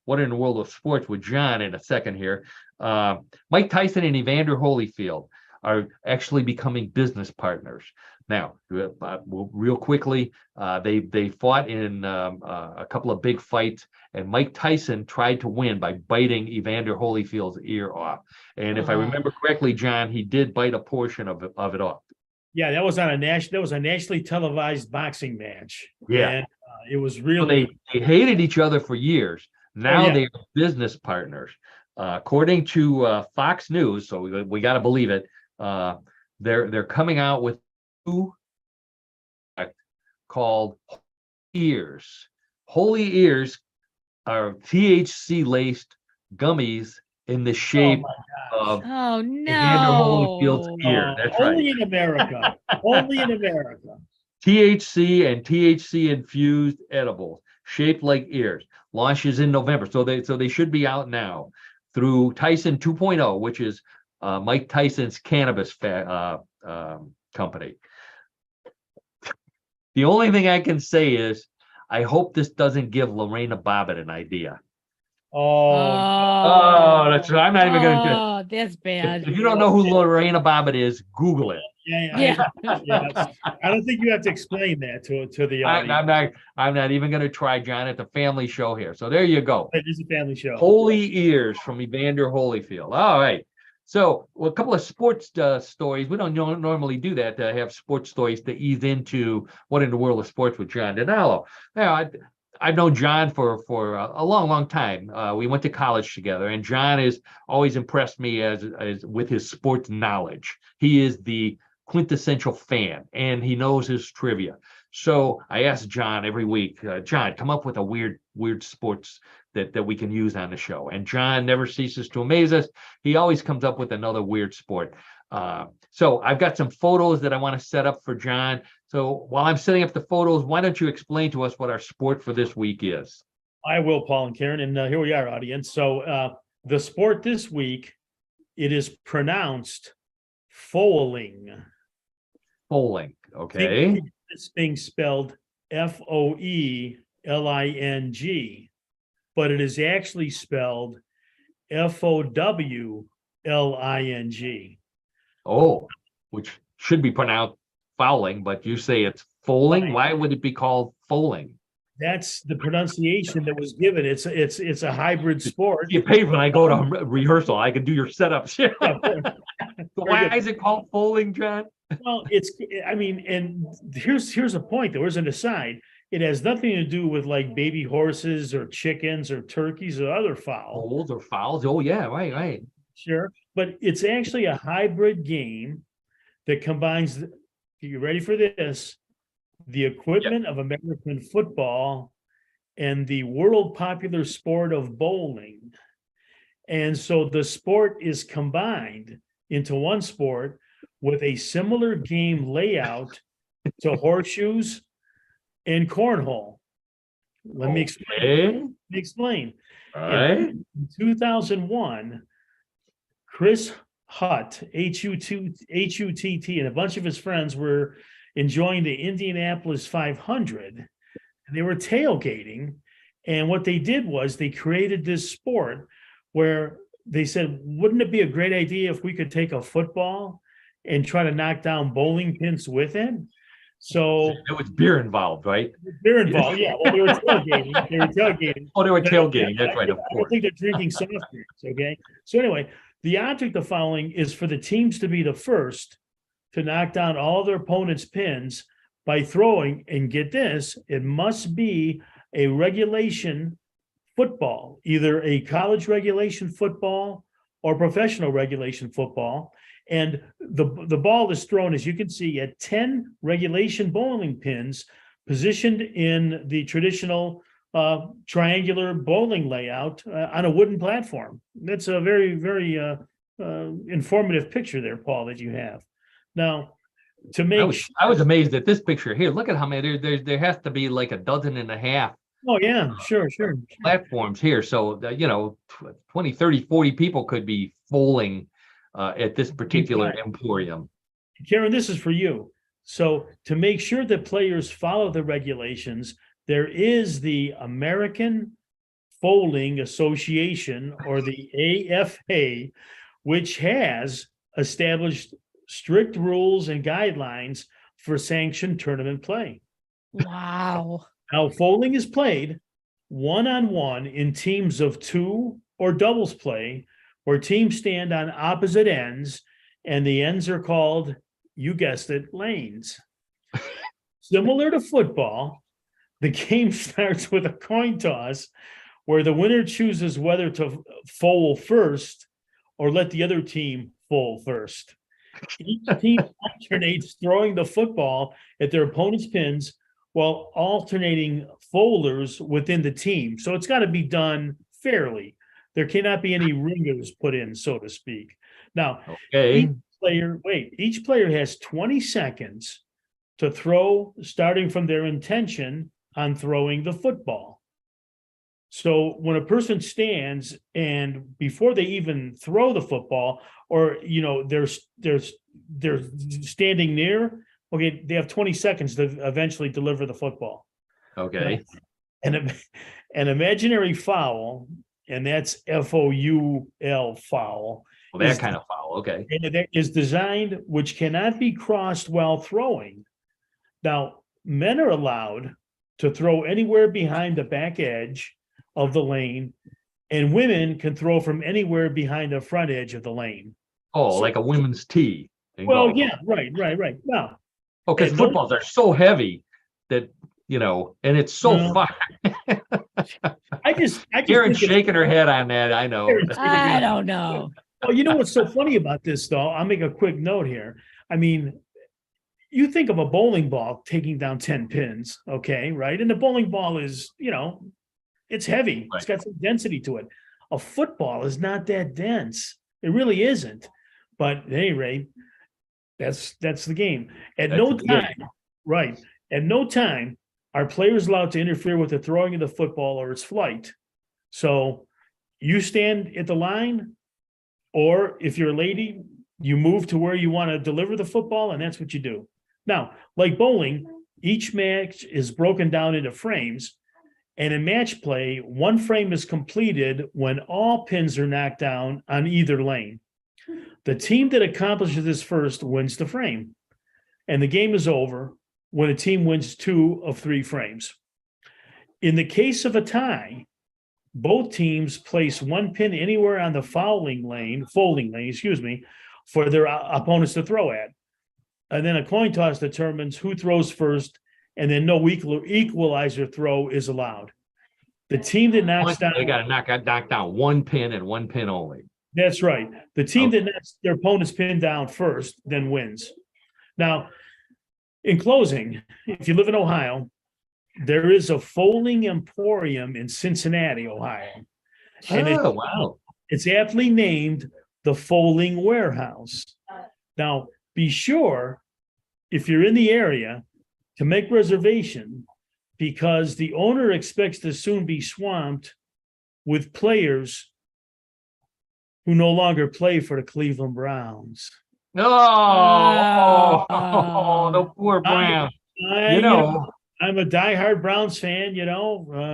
what in the world of sports with John in a second here. Mike Tyson and Evander Holyfield are actually becoming business partners. Now, real quickly, they fought in a couple of big fights, and Mike Tyson tried to win by biting Evander Holyfield's ear off. And if I remember correctly, John, he did bite a portion of it off. Yeah, that was a nationally televised boxing match. Yeah, and, it was really. So they hated each other for years. Now they are business partners. According to Fox News, so we got to believe it. They're coming out with called Ears. Holy Ears are THC laced gummies in the shape of Evander Holyfield's ear. That's right. Only in America. Only in America. THC and THC infused edibles shaped like ears. Launches in November, so they should be out now through Tyson 2.0, which is Mike Tyson's cannabis company. The only thing I can say is I hope this doesn't give Lorena Bobbitt an idea. Oh, that's right. I'm not even going to. Oh, that's bad. If you don't know who Lorena Bobbitt is, Google it. Yeah. I don't think you have to explain that to the audience. I'm not even going to try, John. It's a family show here, so there you go. It is a family show. Holy Ears from Evander Holyfield. All right. So a couple of sports stories. We don't normally do that, to have sports stories to ease into what in the world of sports with John DiNallo. Now, I've known John for a long, long time. We went to college together, and John has always impressed me as with his sports knowledge. He is the quintessential fan, and he knows his trivia. So I ask John every week, John, come up with a weird sports that we can use on the show. And John never ceases to amaze us. He always comes up with another weird sport. So I've got some photos that I want to set up for John. So while I'm setting up the photos, why don't you explain to us what our sport for this week is? I will, Paul and Karen, and here we are, audience. So the sport this week, it is pronounced foaling. Bowling. Okay. It's being spelled Foeling, but it is actually spelled Fowling. Oh, which should be pronounced fouling, but you say it's foaling. Right. Why would it be called foaling? That's the pronunciation that was given. It's a hybrid sport. You paid when I go to rehearsal. I can do your setups. So why is it called foaling, John? Well, and here's a point. There was an aside. It has nothing to do with like baby horses or chickens or turkeys or other fowl. Foals or fouls? Oh yeah, right. Sure. But it's actually a hybrid game that combines, you ready for this? The equipment of American football and the world popular sport of bowling. And so the sport is combined into one sport with a similar game layout to horseshoes and cornhole. Let me explain. All right. In 2001, Chris Hutt, Hutt, and a bunch of his friends were enjoying the Indianapolis 500, and they were tailgating. And what they did was they created this sport where they said, wouldn't it be a great idea if we could take a football and try to knock down bowling pins with it? So there was beer involved, right? Beer involved, yeah. Well, they were tailgating. Oh, they were tailgating. That's right. Of I don't course. think they're drinking soft drinks. Okay. So anyway, the object of fouling is for the teams to be the first to knock down all their opponent's pins by throwing, and get this, it must be a regulation football, either a college regulation football or professional regulation football. And the ball is thrown, as you can see, at 10 regulation bowling pins positioned in the traditional triangular bowling layout on a wooden platform. That's a very, very informative picture there, Paul, that you have. Now, to make I was amazed at this picture here. Look at how many there has to be like a dozen and a half. Oh yeah, sure. Platforms here. So 20, 30, 40 people could be foaling at this particular emporium. Karen, this is for you. So to make sure that players follow the regulations, there is the American Foaling Association, or the AFA, which has established strict rules and guidelines for sanctioned tournament play. Wow. Now, foaling is played one-on-one in teams of two or doubles play, where teams stand on opposite ends, and the ends are called, you guessed it, lanes. Similar to football, the game starts with a coin toss where the winner chooses whether to foal first or let the other team foal first. Each team alternates throwing the football at their opponent's pins while alternating foalers within the team. So it's got to be done fairly. There cannot be any ringers put in, so to speak. Now, Okay. each player has 20 seconds to throw, starting from their intention on throwing the football. So when a person stands, and before they even throw the football, or they're standing near, okay, they have 20 seconds to eventually deliver the football. Okay. And an imaginary foul, and that's FOUL, foul. Well, that kind of foul. Okay. And that is designed, which cannot be crossed while throwing. Now, men are allowed to throw anywhere behind the back edge of the lane, and women can throw from anywhere behind the front edge of the lane. Oh, So- like a women's tee. in Well, golf. yeah, right. Now, Oh, because and footballs are so heavy that and it's so No. fun. I just Karen's think shaking her head on that. I know. I don't know. well, you know what's so funny about this, though? I'll make a quick note here. I mean, you think of a bowling ball taking down 10 pins, okay, right? And the bowling ball is, it's heavy. It's got some density to it. A football is not that dense. It really isn't. But at any rate, that's the game. At That's no the game. time, right? At no time are players allowed to interfere with the throwing of the football or its flight. So you stand at the line, or if you're a lady, you move to where you want to deliver the football, and that's what you do. Now, like bowling, each match is broken down into frames, and in match play, one frame is completed when all pins are knocked down on either lane. The team that accomplishes this first wins the frame, and the game is over when a team wins 2 of 3 frames. In the case of a tie, both teams place one pin anywhere on the folding lane, for their opponents to throw at. And then a coin toss determines who throws first, and then no equalizer throw is allowed. The team that knocks down... They got to knock down one pin and one pin only. That's right. The team that knocks their opponent's pin down first then wins. Now, in closing, if you live in Ohio, there is a folding emporium in Cincinnati, Ohio. And Wow. it's aptly named the Folding Warehouse. Now, be sure, if you're in the area, to make reservation, because the owner expects to soon be swamped with players who no longer play for the Cleveland Browns. Oh, the poor Browns. I'm a diehard Browns fan,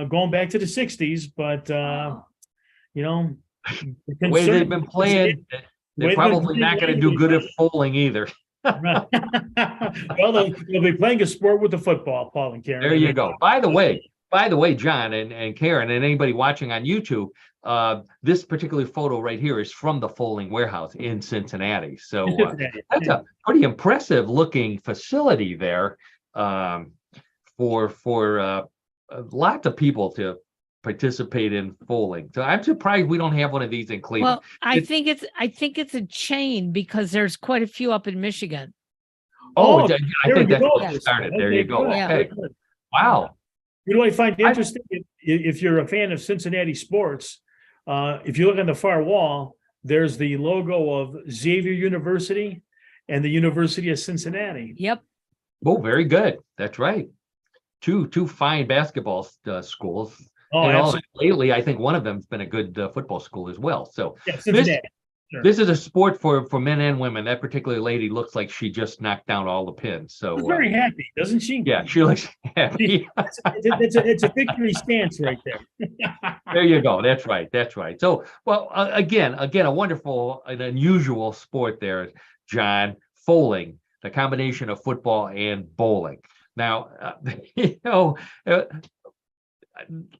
going back to the 60s, but, The way they've been playing, they're probably not going to do good at folding either. Well, they'll be playing a sport with the football, Paul and Karen. There you go. By the way, John and Karen and anybody watching on YouTube, this particular photo right here is from the Folding Warehouse in Cincinnati. So that's a pretty impressive looking facility there for lots of people to participate in folding. So I'm surprised we don't have one of these in Cleveland. Well, I think it's a chain because there's quite a few up in Michigan. I think that's what started. There you go. Yeah. Okay. Wow. You know what I find interesting? If you're a fan of Cincinnati sports, if you look on the far wall, there's the logo of Xavier University and the University of Cincinnati. Yep. Oh, very good. That's right. Two fine basketball schools. Oh, and lately, I think one of them's been a good football school as well. So yeah, Cincinnati. This is a sport for men and women. That particular lady looks like she just knocked down all the pins. So she's very happy, doesn't she? Yeah, she looks happy. It's a victory stance right there. There you go. That's right. So, well, again, a wonderful and unusual sport there, John. Folding, the combination of football and bowling. Now,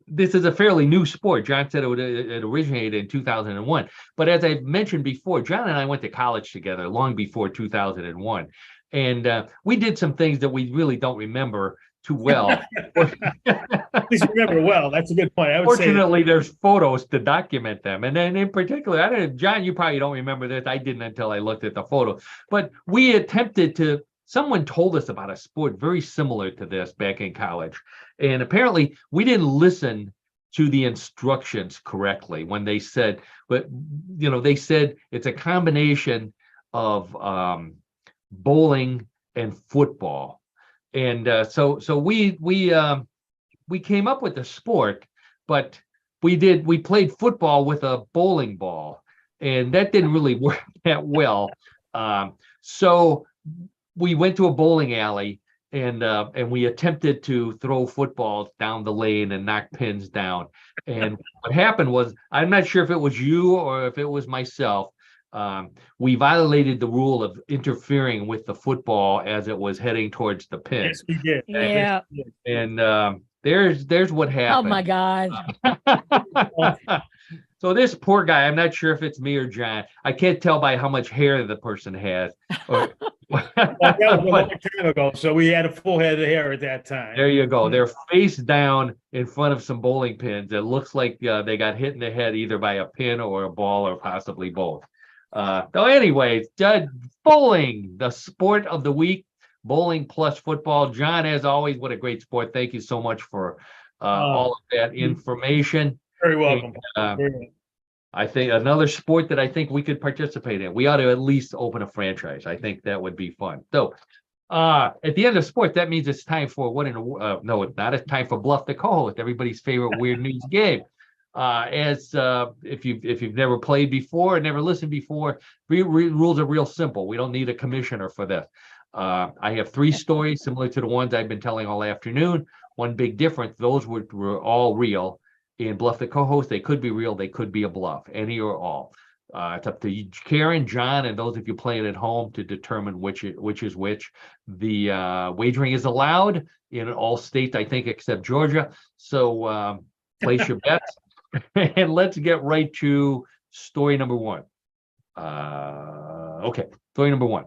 this is a fairly new sport. John said it originated in 2001. But as I mentioned before, John and I went to college together long before 2001. And we did some things that we really don't remember too well. Please remember well. That's a good point. Fortunately, there's photos to document them. And then in particular, John, you probably don't remember this. I didn't until I looked at the photo. But we attempted to, someone told us about a sport very similar to this back in college. And apparently we didn't listen to the instructions correctly when they said, they said it's a combination of bowling and football. And so we came up with the sport, but we played football with a bowling ball, and that didn't really work that well. So we went to a bowling alley and we attempted to throw footballs down the lane and knock pins down. And what happened was, I'm not sure if it was you or if it was myself, we violated the rule of interfering with the football as it was heading towards the pin. Yes, we did. Yeah. And there's what happened. Oh my God. So this poor guy, I'm not sure if it's me or John. I can't tell by how much hair the person has. Or, Well, that was a long but time ago, so we had a full head of hair at that time. there you go. They're face down in front of some bowling pins. It looks like they got hit in the head either by a pin or a ball or possibly both. So anyways, bowling, the sport of the week, bowling plus football. John, as always, what a great sport. Thank you so much for all of that information. Very welcome. And, Very welcome. I think another sport that I think we could participate in. We ought to at least open a franchise. I think that would be fun. So at the end of sport, that means it's time for no, it's not. It's time for Bluff the Co-host, everybody's favorite weird news game. If you've never played before, never listened before, rules are real simple. We don't need a commissioner for this. I have 3 stories similar to the ones I've been telling all afternoon. One big difference, those were all real. In Bluff the Co-host, they could be real, they could be a bluff, any or all. It's up to Karen, John, and those of you playing at home to determine which is which. The wagering is allowed in all states, I think, except Georgia. So place your bets. And let's get right to story number 1. Okay, story number 1.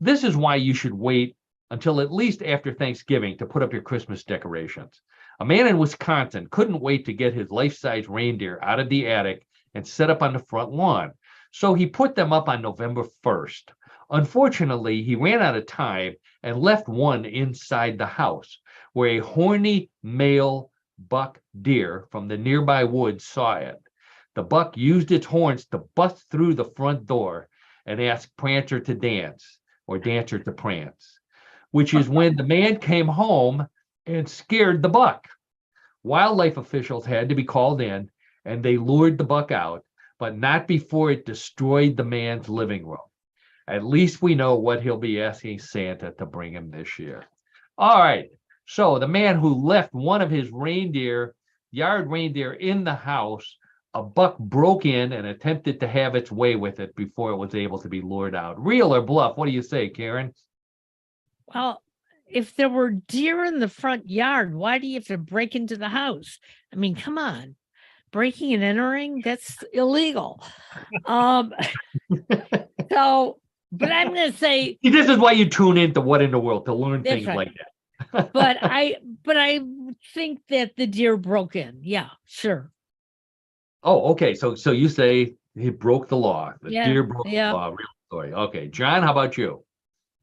This is why you should wait until at least after Thanksgiving to put up your Christmas decorations. A man in Wisconsin couldn't wait to get his life-size reindeer out of the attic and set up on the front lawn. So he put them up on November 1st. Unfortunately, he ran out of time and left one inside the house, where a horny male buck deer from the nearby woods saw it. The buck used its horns to bust through the front door and asked Prancer to dance, or Dancer to prance, which is when the man came home and scared the buck. Wildlife officials had to be called in, and they lured the buck out, but not before it destroyed the man's living room. At least we know what he'll be asking Santa to bring him this year. All right, so the man who left one of his yard reindeer in the house, a buck broke in and attempted to have its way with it before it was able to be lured out. Real or bluff? What do you say, Karen? Well, if there were deer in the front yard, why do you have to break into the house? I mean, come on. Breaking and entering, that's illegal. So, but I'm going to say this is why you tune into What in the World, to learn That's things right. like that. but I think that the deer broke in. Yeah, sure. Oh, okay. So you say he broke the law. The Yeah, deer broke yeah. the law. Real story. Okay, John, how about you?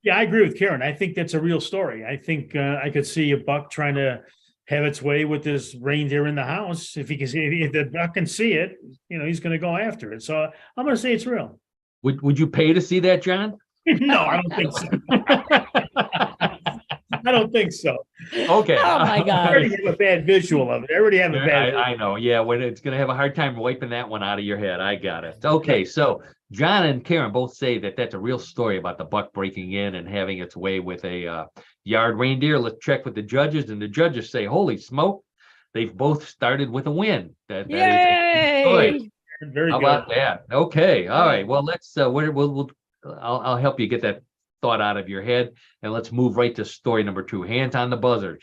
Yeah, I agree with Karen. I think that's a real story. I think I could see a buck trying to have its way with this reindeer in the house. If he can see, if the buck can see it, he's going to go after it. So I'm going to say it's real. Would you pay to see that, John? No, I don't think so. I don't think so. Okay. Oh my I God. already have a bad visual of it. I already have a bad. I know. Yeah, when it's going to have a hard time wiping that one out of your head. I got it. Okay, so John and Karen both say that that's a real story about the buck breaking in and having its way with a yard reindeer. Let's check with the judges, and the judges say, "Holy smoke!" They've both started with a win. That is a story. Very How good. about that? Okay. All right. Well, let's. I'll help you get that thought out of your head, and let's move right to story number 2. Hands on the buzzers.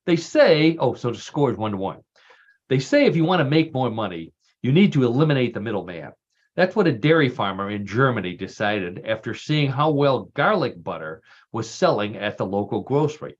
They say, so the score is 1-1. They say if you want to make more money, you need to eliminate the middleman. That's what a dairy farmer in Germany decided after seeing how well garlic butter was selling at the local grocery.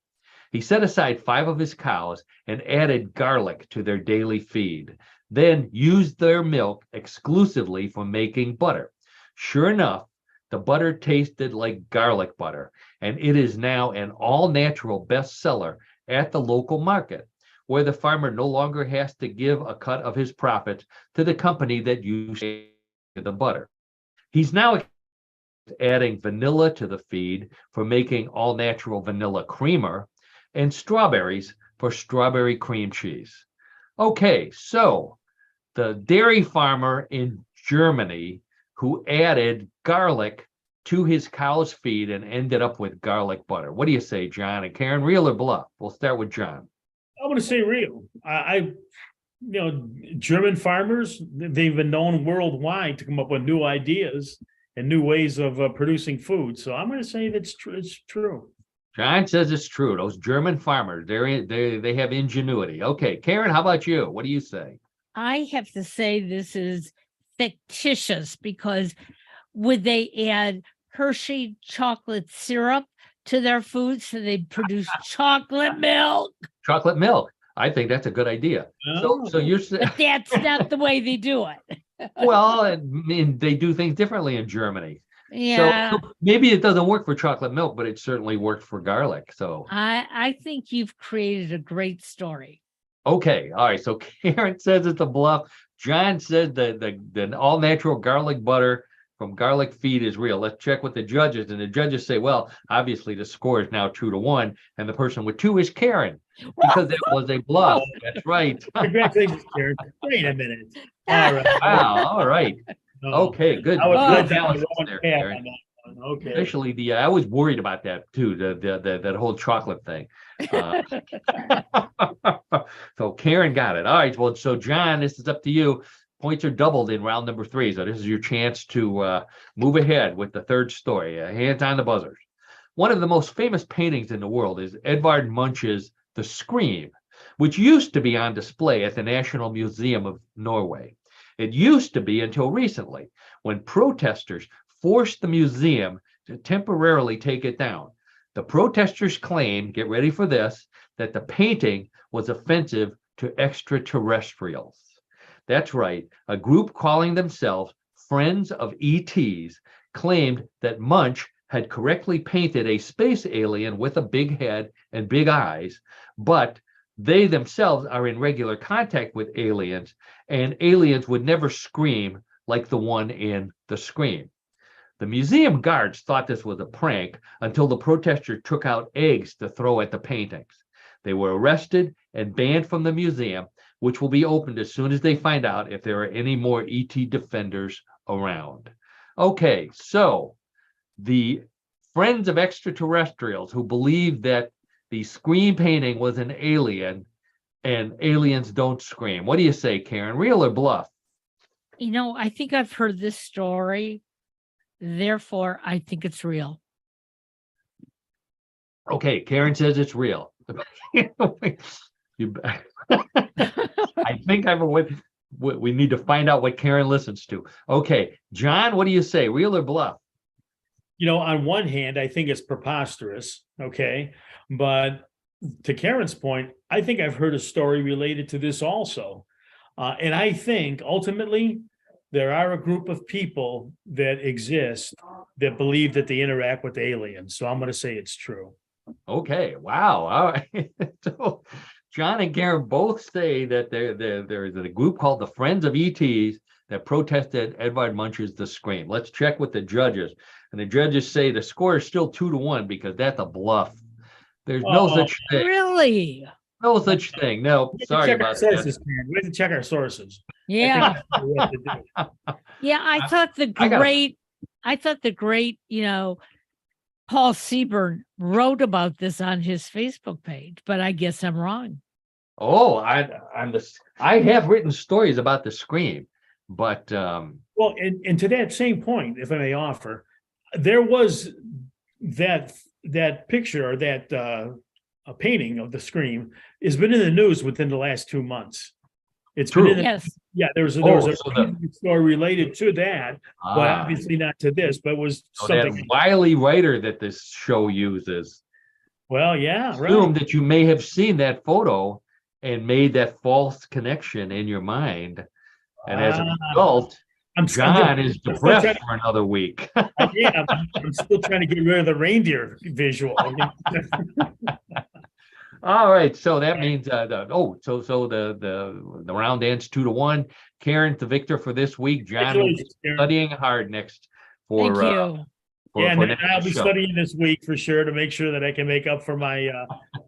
He set aside 5 of his cows and added garlic to their daily feed, then used their milk exclusively for making butter. Sure enough, the butter tasted like garlic butter, and it is now an all-natural bestseller at the local market, where the farmer no longer has to give a cut of his profits to the company that used the butter. He's now adding vanilla to the feed for making all-natural vanilla creamer and strawberries for strawberry cream cheese. Okay, so the dairy farmer in Germany who added garlic to his cow's feed and ended up with garlic butter. What do you say, John and Karen? Real or bluff? We'll start with John. I'm going to say real. German farmers, they've been known worldwide to come up with new ideas and new ways of producing food. So I'm going to say that's true. It's true. John says it's true. Those German farmers, they have ingenuity. Okay, Karen, how about you? What do you say? I have to say this is fictitious because would they add Hershey chocolate syrup to their food so they produce chocolate milk? Chocolate milk. I think that's a good idea. So you're saying, But that's not the way they do it. well, I mean, they do things differently in Germany. Yeah. So maybe it doesn't work for chocolate milk, but it certainly worked for garlic. So I think you've created a great story. okay, all right. So Karen says it's a bluff. John says the all natural garlic butter from Garlic Feed is real. Let's check with the judges, and the judges say, well, obviously the score is now 2-1, and the person with 2 is Karen because it was a bluff. That's right. Congratulations, Karen. Wait a minute. All right. Wow. All right. No. Okay. Good. I was Good good down analysis the wrong there, path Karen. on that one. Okay. Especially I was worried about that too. That whole chocolate thing. So Karen got it. All right. Well, so John, this is up to you. Points are doubled in round number 3. So this is your chance to move ahead with the third story. Hands on the buzzers. One of the most famous paintings in the world is Edvard Munch's The Scream, which used to be on display at the National Museum of Norway. It used to be until recently, when protesters forced the museum to temporarily take it down. The protesters claimed, get ready for this, that the painting was offensive to extraterrestrials. That's right. A group calling themselves Friends of ETs claimed that Munch had correctly painted a space alien with a big head and big eyes, but they themselves are in regular contact with aliens, and aliens would never scream like the one in The Scream. The museum guards thought this was a prank until the protesters took out eggs to throw at the paintings. They were arrested and banned from the museum, which will be opened as soon as they find out if there are any more ET defenders around. Okay, so the Friends of Extraterrestrials who believe that the Scream painting was an alien and aliens don't scream. What do you say, Karen? Real or bluff? I think I've heard this story. Therefore, I think it's real. Okay, Karen says it's real. I think we need to find out what Karen listens to. Okay, John, what do you say? Real or bluff? On one hand, I think it's preposterous. Okay. But to Karen's point, I think I've heard a story related to this also. And I think ultimately there are a group of people that exist that believe that they interact with aliens. So I'm going to say it's true. Okay. Wow. All right. So John and Karen both say that there is a group called the Friends of ETs that protested Edvard Munch's The Scream. Let's check with the judges. And the judges say the score is still 2-1 because that's a bluff. There's no such thing. Really? No such thing. No, sorry about sources, that. Man. We have to check our sources. Yeah. Yeah, I thought the great, Paul Seaburn wrote about this on his Facebook page, but I guess I'm wrong. Oh, I have written stories about The Scream, but well, and to that same point, if I may offer, there was that picture or that a painting of The Scream has been in the news within the last 2 months. It's true. been Yes. Yeah, there was a story related to that, but obviously not to this, but was something. That wily writer that this show uses. Well, yeah, Assume right. that you may have seen that photo and made that false connection in your mind. And as a result, John is depressed for another week. Yeah, I'm still trying to get rid of the reindeer visual. All right, so that means the round ends 2-1. Karen's the victor for this week. John will be studying hard next Thank you. And I'll be studying this week for sure to make sure that I can make up for my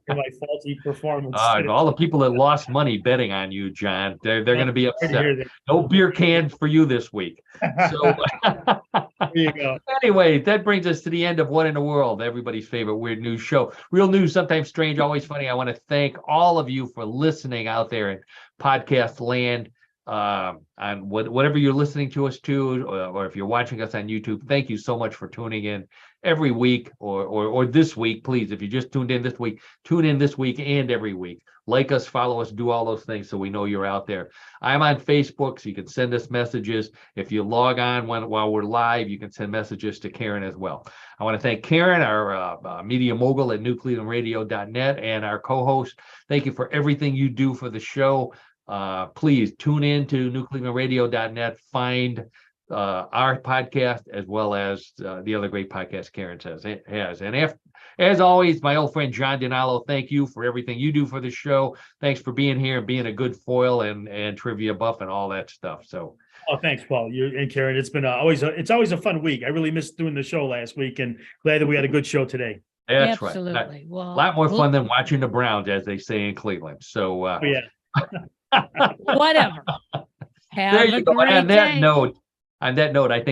faulty performance. All the people that lost money betting on you, John, they're going to be upset. No beer cans for you this week. So there you go. Anyway, that brings us to the end of What in the World, everybody's favorite weird news show. Real news, sometimes strange, always funny. I want to thank all of you for listening out there in podcast land. on whatever you're listening to us to, or if you're watching us on YouTube. Thank you so much for tuning in every week, or this week. Please, if you just tuned in this week, tune in this week and every week. Like us, follow us, do all those things so we know you're out there. I'm on Facebook, so you can send us messages. If you log on while we're live, you can send messages to Karen as well. I want to thank Karen, our media mogul at newclevelandradio.net, and our co-host. Thank you for everything you do for the show. Please tune in to newclevelandradio.net, find our podcast as well as the other great podcasts Karen has. And as always, my old friend John DiNallo, thank you for everything you do for the show. Thanks for being here and being a good foil and trivia buff and all that stuff. So, oh, thanks, Paul. You and Karen. It's been always a fun week. I really missed doing the show last week, and glad that we had a good show today. that's Absolutely. right. Well, A lot more fun than watching the Browns, as they say in Cleveland. So, Oh, yeah. whatever. Have there a you go. great On that day. note, I think.